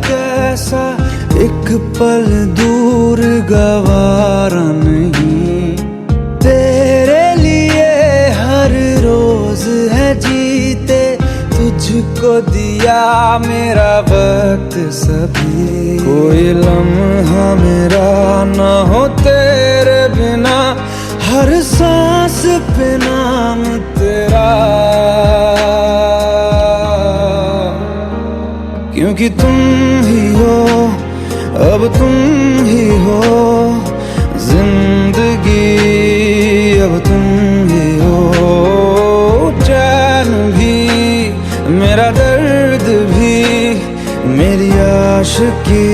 कैसा एक पल दूर गवारा नहीं, तेरे लिए हर रोज है जीते, तुझको दिया मेरा वक्त सभी। कोई लम्हा मेरा ना हो तेरे बिना, हर सांस पे नाम तेरा। क्योंकि तुम ही हो, अब तुम ही हो जिंदगी, अब तुम ही हो चैन भी, मेरा दर्द भी, मेरी आशिकी,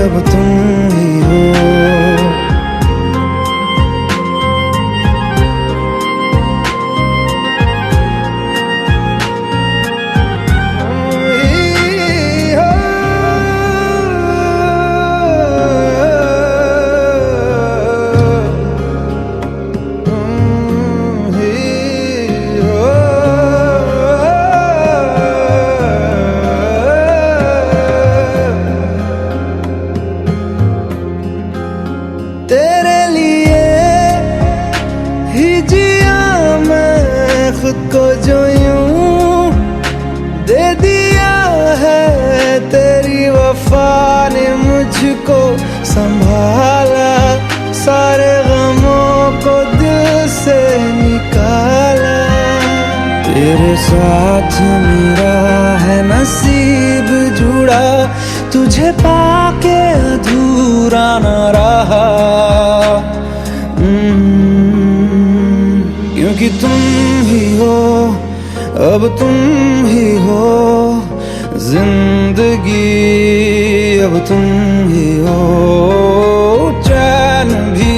अब तुम ही हो। दे दिया है तेरी वफा ने मुझको संभाला, सारे गमों को दिल से निकाला। तेरे साथ मेरा है नसीब जुड़ा, तुझे पाके अधूरा न रहा। क्योंकि तुम ही हो, अब तुम ही हो जिंदगी, अब तुम ही हो चैन भी,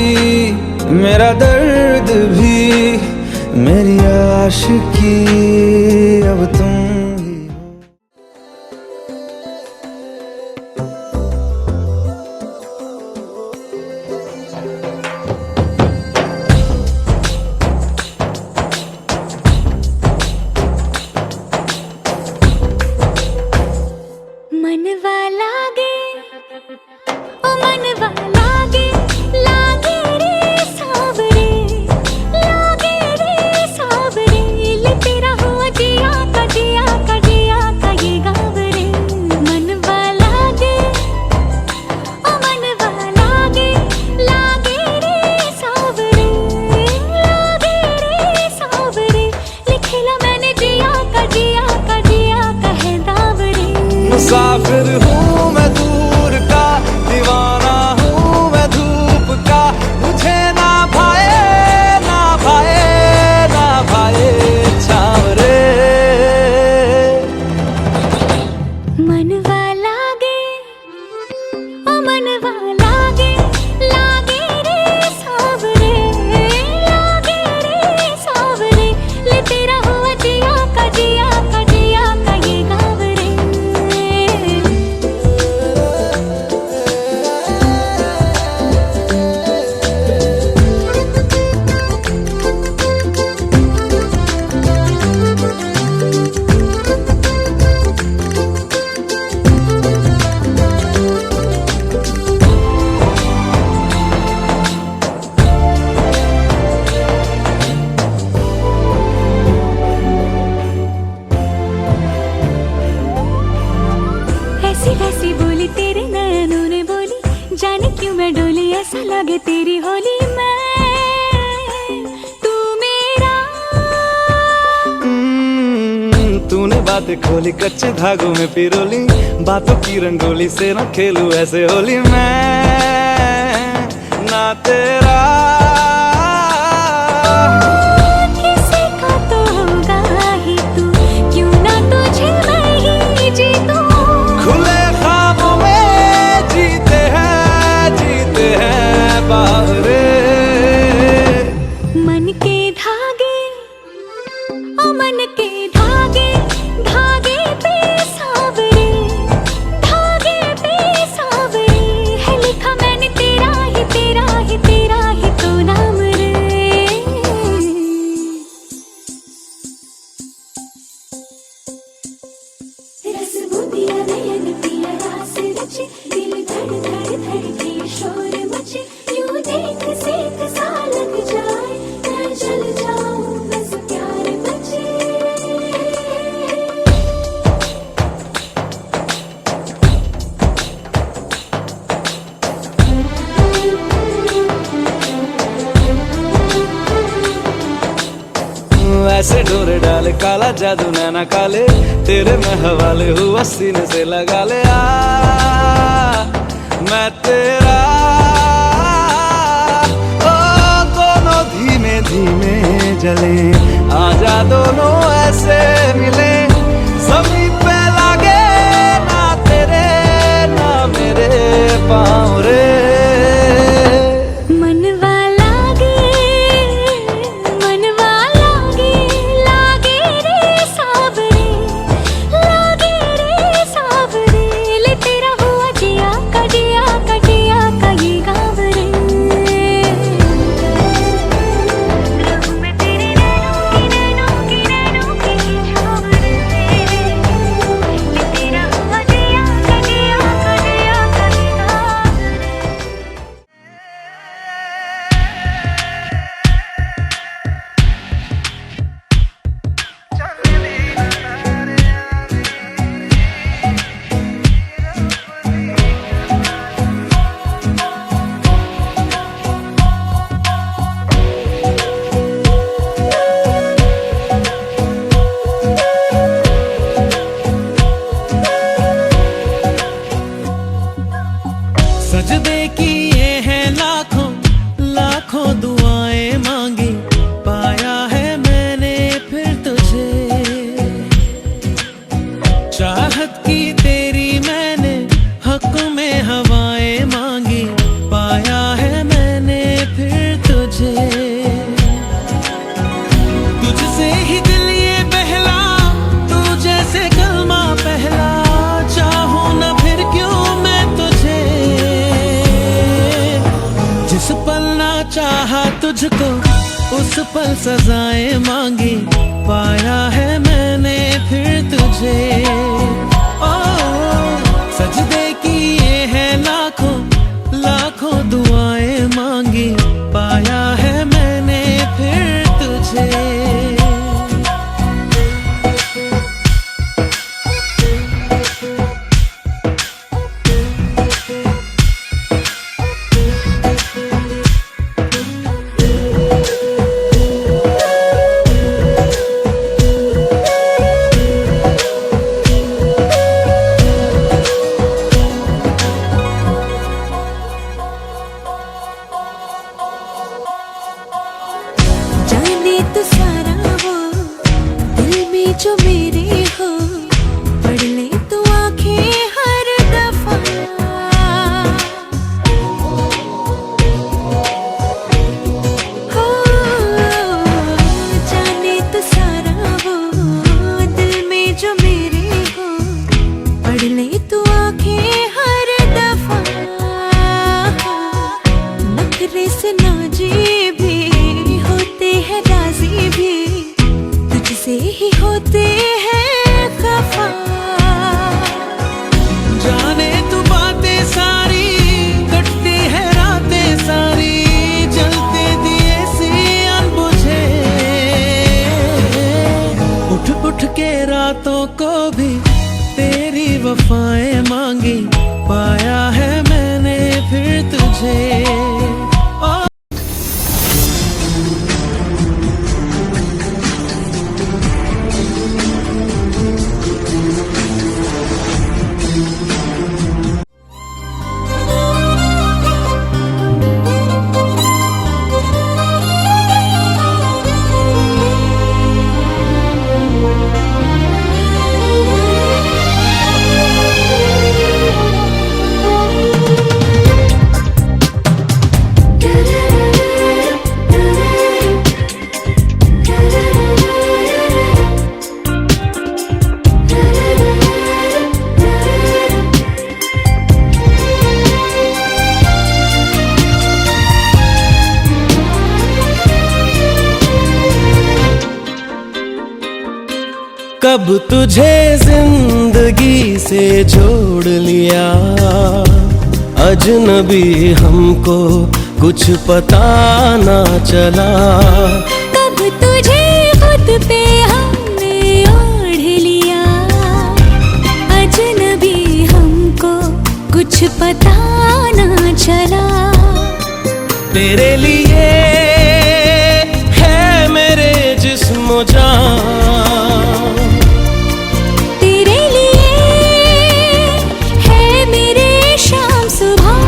मेरा दर्द भी, मेरी आशिकी, अब तुम ही हो। मनवा लागे ओ मनवा लागे, लागे रे सावरे, लागे रे सावरे, ले तेरा हुआ जिया का जिया का जिया का ये गाँव रे। मनवा लागे ओ मनवा लागे, लागे रे सावरे, लागे रे सावरे, लिखला मैंने जिया का जिया का जिया का है दाव रे। मुसाफिर हूँ मैं दूर का, दीवाना हूँ मैं धूप का, मुझे ना भाए ना भाए ना भाए छाँव रे। मनवा लागे ओ मनवा लागे, लागे रे सावरे, लागे रे सावरे, ले तेरा हुआ जिया का जिया का जिया का ये गाँव रे। ऐसी वैसी बोली तेरे नैनों ने बोली, जाने क्यों मैं डोली, ऐसा लगे तेरी होली मैं तू मेरा। तूने बातें खोली कच्चे धागों में पिरोली, बातों की रंगोली से न खेलूं ऐसे होली मैं ना तेरा। किसी का तो होगा ही तू, क्यों ना तुझे मैं ही जीतूं। खुले ख्वाबों में जीते हैं बावरे। मन के धागे ओ मन के धागे, धागे पे सावरे, धागे पे सावरे, है लिखा मैंने तेरा ही तेरा ही तेरा ही तो नाम रे। रस बूंदिया नयन पिया रास रचे, दिल धड़ धड़ धड़के शोर मचे, यूं देख सेक सा लग जाए, मैं जल जाऊं बस प्यार बचे। ऐसे डोरे डाले काला जादू नैना काले, तेरे में हवाले हुआ सीने से लगा ले आ मैं तेरा। ओ दोनों धीमे धीमे जले, आजा दोनों ऐसे मिले, जमीन पे लागे ना तेरे ना मेरे पाँव रे। मनवा लागे, मनवा लागे, लागे रे सावरे, लागे रे सावरे, ले तेरा हुआ जिया का जिया का जिया का ये गाँव रे। रहूं मैं तेरे नैनों की छाँव रे। चाहत की तेरी मैंने हक में हवाएं मांगी, पाया है मैंने फिर तुझे। तुझसे ही दिल ये बहला, तू जैसे कलमा पहला, चाहूं ना फिर क्यों मैं तुझे। जिस पल ना चाहा तुझको उस पल सजाएं मांगी, पाया है मैंने फिर तुझे। ओ सजदे किए हैं लाखों लाखों दुआएं मांगी, पाया है मैंने फिर तुझे। जाने तो सारा वो दिल में जो मेरे हो, पढ़ ले तो आंखें हर दफा। हो जाने तो सारा वो दिल में जो मेरे हो, पढ़ ले तो आंखें हर दफा। नखरे से नाजी भी होते हैं, राजी भी तुझसे ही होते हैं खफा। जाने तू बातें सारी, कटती है रातें सारी, जलते दिए सी अनबुझे। उठ उठ के रातों को भी तेरी वफाएं मांगी, पाया है मैंने फिर तुझे। कब तुझे जिंदगी से जोड़ लिया, अजनबी हमको कुछ पता ना चला। कब तुझे खुद पे हमने ओढ़ लिया, अजनबी हमको कुछ पता ना चला। तेरे लिए है मेरे जिस्म जान, तेरे लिए है मेरे शाम सुबह।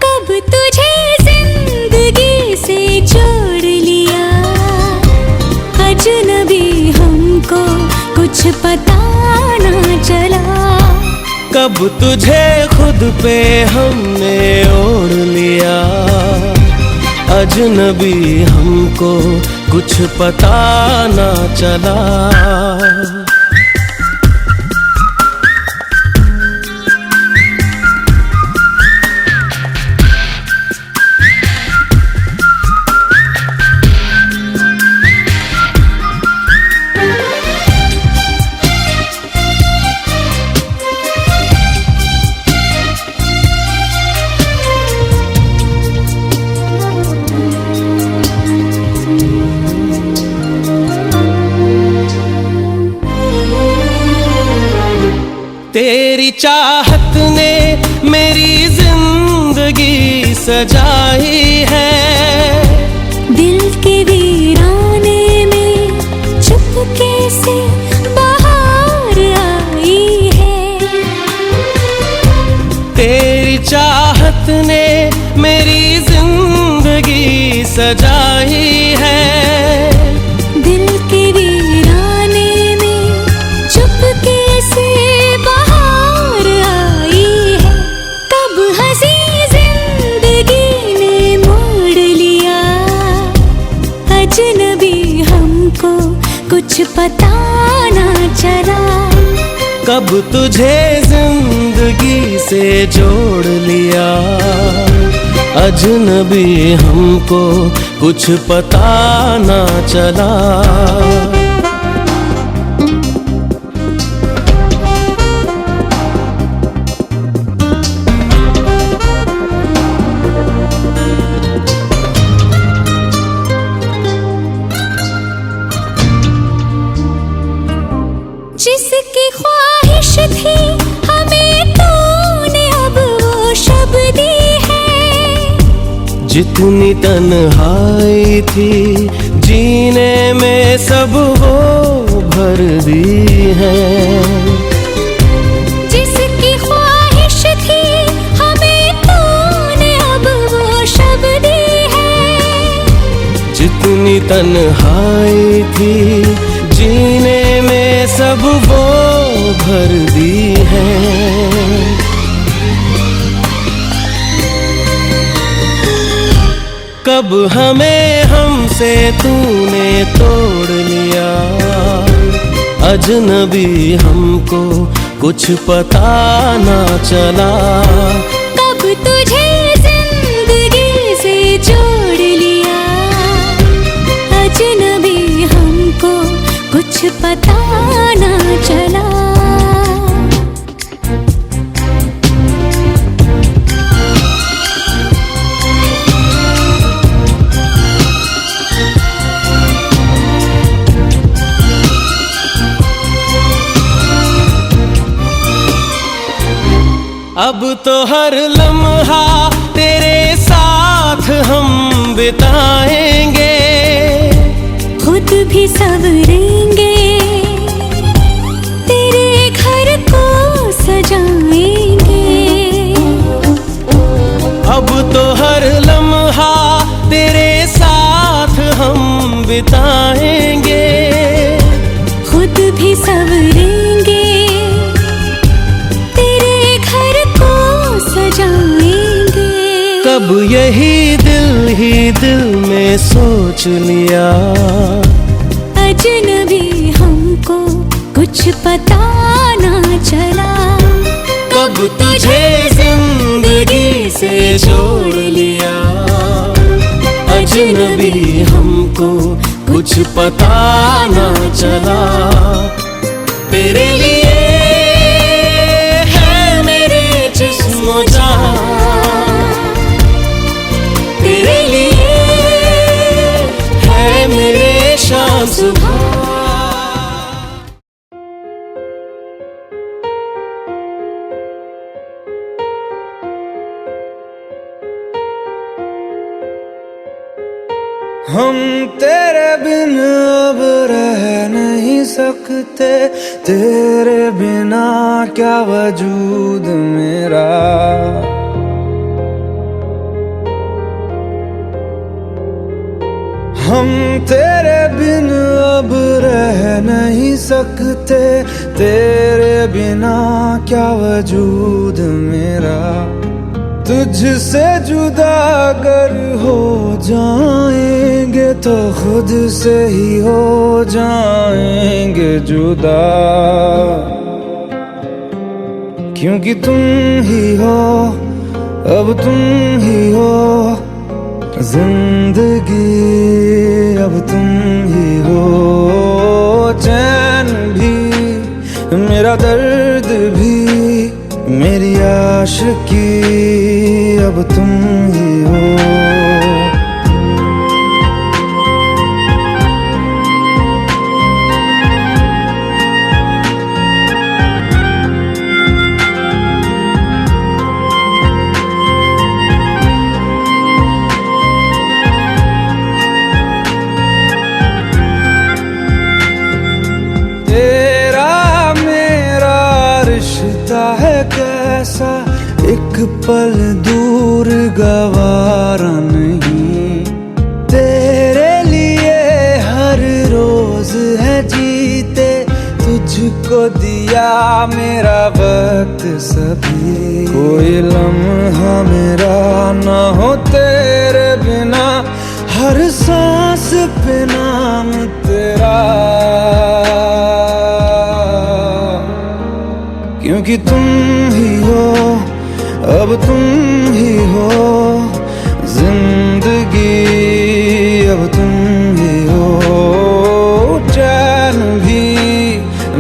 कब तुझे जिंदगी से जोड़ लिया, अजनबी हमको कुछ पता ना चला। कब तुझे खुद पे हमने ओढ़ लिया, अजनबी हमको कुछ पता ना चला। तेरी चाहत ने मेरी जिंदगी सजाई है। दिल के वीराने में चुपके से बाहर आई है। तेरी चाहत ने मेरी जिंदगी सजाई है। दिल के वीराने में ना चला। कब तुझे जिंदगी से जोड़ लिया, अजनबी हमको कुछ पता ना चला। जिसकी ख्वाहिश थी हमें तूने अब वो शब दी है। जितनी तन्हाई थी जीने में सब वो भर दी है। जिसकी ख्वाहिश थी हमें तूने अब वो शब दी है। जितनी तन्हाई थी जीने में सब वो भर दी है। कब हमें हमसे तूने तोड़ लिया, अजनबी हमको कुछ पता ना चला। कब तुझे जिंदगी से जोड़ लिया, अजनबी हमको कुछ पता ना चला। अब तो हर लम्हा तेरे साथ हम बिताएंगे, खुद भी संवरेंगे, तेरे घर को सजाएंगे। अब तो हर लम्हा तेरे साथ हम बिताएंगे, खुद भी संवरेंगे, तेरे घर को सजाएंगे। कब यही दिल में सोच लिया, अजनबी हमको कुछ पता ना चला। कब तुझे जिंदगी से जोड़ लिया, अजनबी हमको कुछ पता ना चला। तेरे लिए है मेरे जिस्म जान, तेरे लिए है मेरे शाम सुबह। हम तेरे बिन अब रह नहीं सकते, तेरे बिना क्या वजूद मेरा। हम तेरे बिन अब रह नहीं सकते, तेरे बिना क्या वजूद मेरा। तुझसे जुदा अगर हो जाएंगे तो खुद से ही हो जाएंगे जुदा। क्योंकि तुम ही हो, अब तुम ही हो जिंदगी, अब तुम ही हो चैन भी, मेरा दर्द भी, मेरी आशिकी, अब तुम ही हो। कैसा एक पल दूर गवारा नहीं, तेरे लिए हर रोज है जीते, तुझको दिया मेरा वक्त सभी। कोई लम्हा मेरा ना हो तेरे बिना, हर सांस पे नाम तेरा। क्योंकि तुम ही हो, अब तुम ही हो जिंदगी, अब तुम ही हो चैन भी,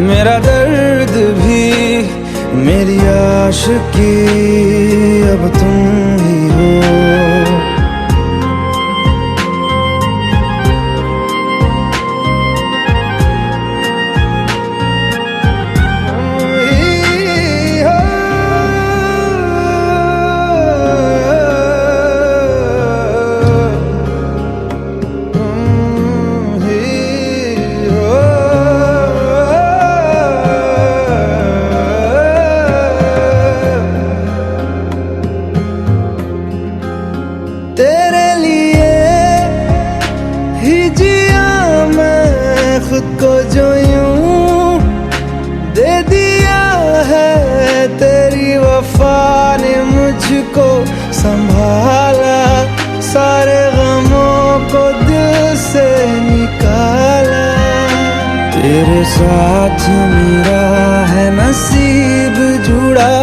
मेरा दर्द भी, मेरी आशिकी, अब तुम ही हो। तेरे लिए ही जिया मैं खुद को जो यूं दे दिया है, तेरी वफा ने मुझको संभाला, सारे गमों को दिल से निकाला। तेरे साथ मेरा है नसीब जुड़ा,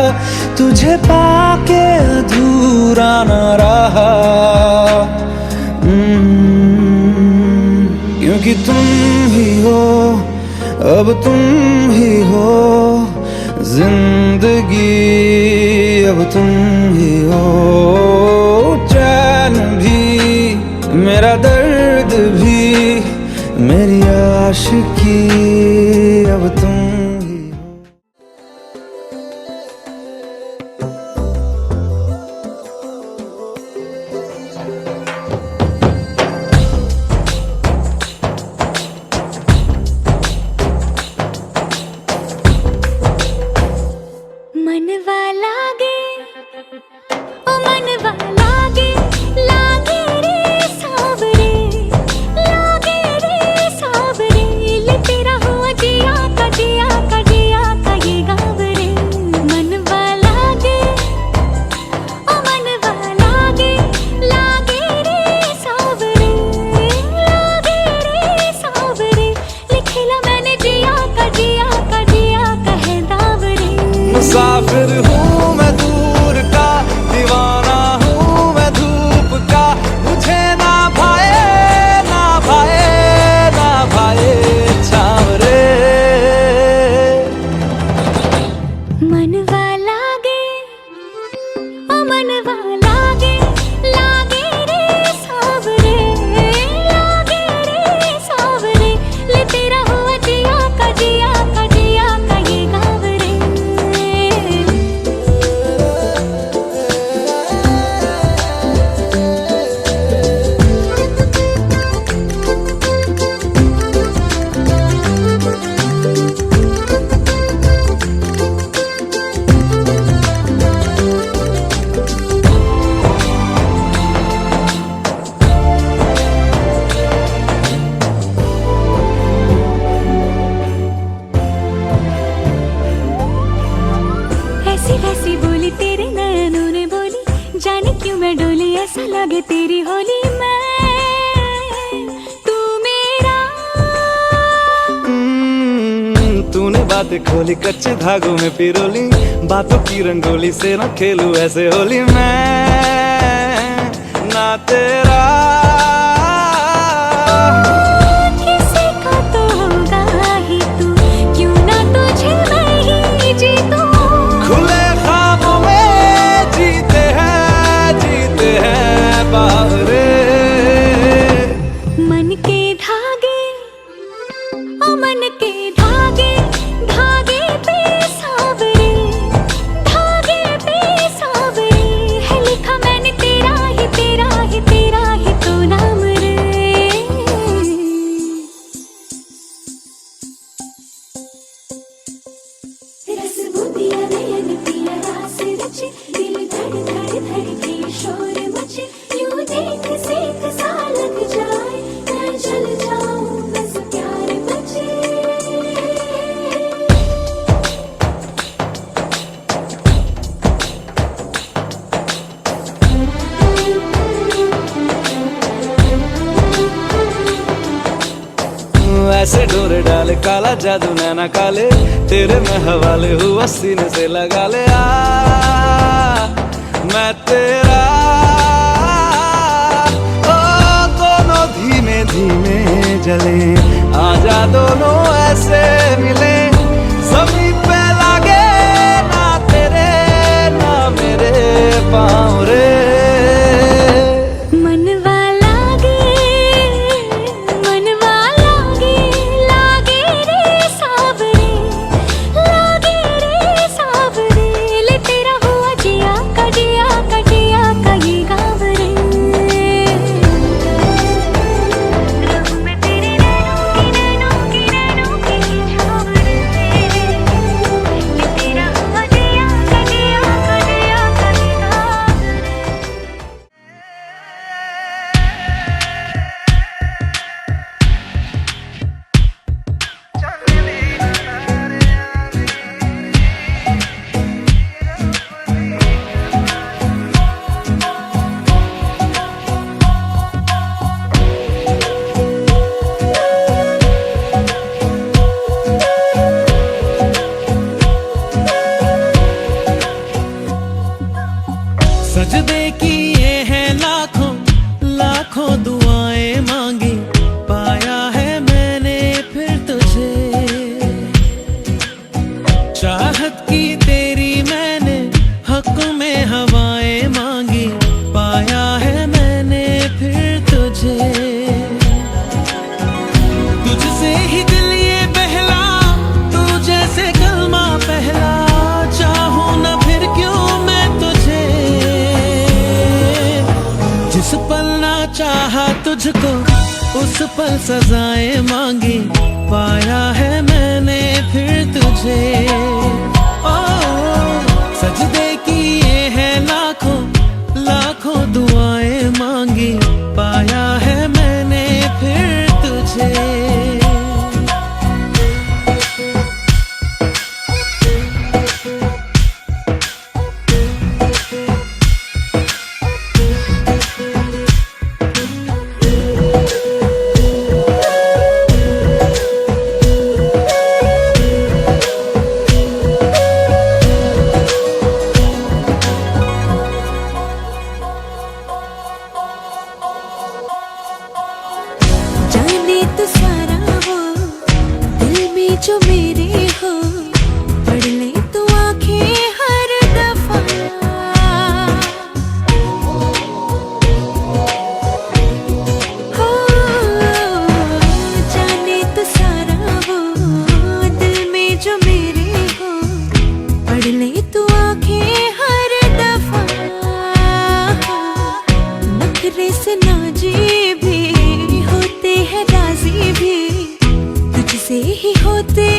तुझे पाके अधूरा न रहा। क्योंकि तुम ही हो, अब तुम ही हो जिंदगी, अब तुम ही हो चैन भी, मेरा दर्द भी, मेरी आशिकी, अब तुम ही हो। मनवा लागे ओ मनवा लागे, लागे रे सावरे, लागे रे सावरे, ले तेरा हुआ जिया का जिया का जिया का ये गाँव रे। मनवा लागे ओ मनवा लागे, लागे रे सावरे, लागे रे सावरे, लिखला मैंने जिया का जिया का जिया का है दाव रे। मुसाफिर हूँ मैं दूर का, दीवाना हूँ मैं धूप का, मुझे ना भाए ना भाए ना भाए छाँव रे। मनवा लागे ओ मनवा लागे, लागे रे सावरे, लागे रे सावरे, ले तेरा हुआ जिया का जिया का जिया का ये गाँव रे। ऐसी वैसी बोली तेरे नैनों ने बोली, जाने क्यों मैं डोली, ऐसा लगे तेरी होली मैं तू मेरा। तूने बातें खोली कच्चे धागों में पिरोली, बातों की रंगोली से न खेलूं ऐसे होली मैं ना तेरा। किसी का तो होगा ही तू, क्यों ना तुझे मैं ही जीतूं। खुले ख्वाबों में जीते हैं बावरे। मन के धागे ओ मन के धागे, धागे पे सावरे, धागे पे सावरे, है लिखा मैंने तेरा ही तेरा ही तेरा ही तो नाम रे। रस बूंदिया नयन पिया रास रचे, दिल धड़ धड़ धड़के शोर मचे, यूं देख सेक सा लग जाए, मैं चल जाऊं बस प्यार बचे। ऐसे डोर भंवर डाले काला जादू नैना काले तेरे मैं हवाले हुआ सीने से लगा ले मैं तेरा ओ दोनों धीमे धीमे जले आजा दोनों ऐसे मिले जमीन पे लागे ना तेरे ना मेरे पाँव रे मनवा लागे लागे रे सावरे ले तेरा हुआ जिया का ये गाँव रे रहूं मैं तेरे नैनों की छाँव रे ले तेरा हुआ जिया का ये गाँव रे सजदे किए हैं लाखों लाखों दुआएं मांगी पाया है मैंने फिर तुझे चाहत की तेरी मैंने हक में हवाएं मांगी पाया है मैंने फिर तुझे तुझसे ही दिल ये बहला तू जैसे कलमा पहला चाहूं ना फिर क्यों मैं तुझे जिस पल ना चाहा तुझको उस पल सजाएं मांगी पाया है मैंने फिर तुझे ओ सजदे किए हैं लाखों लाखों दुआएं मांगी पाया है मैंने फिर तुझे जाने तो सारा वो दिल में जो मेरे हो पढ़ ले तो आंखें हर दफा हो जाने तो सारा वो दिल में जो मेरे हो पढ़ ले तो आंखें हर दफा नखरे से नाजी भी होते हैं राजी भी तुझसे ही होते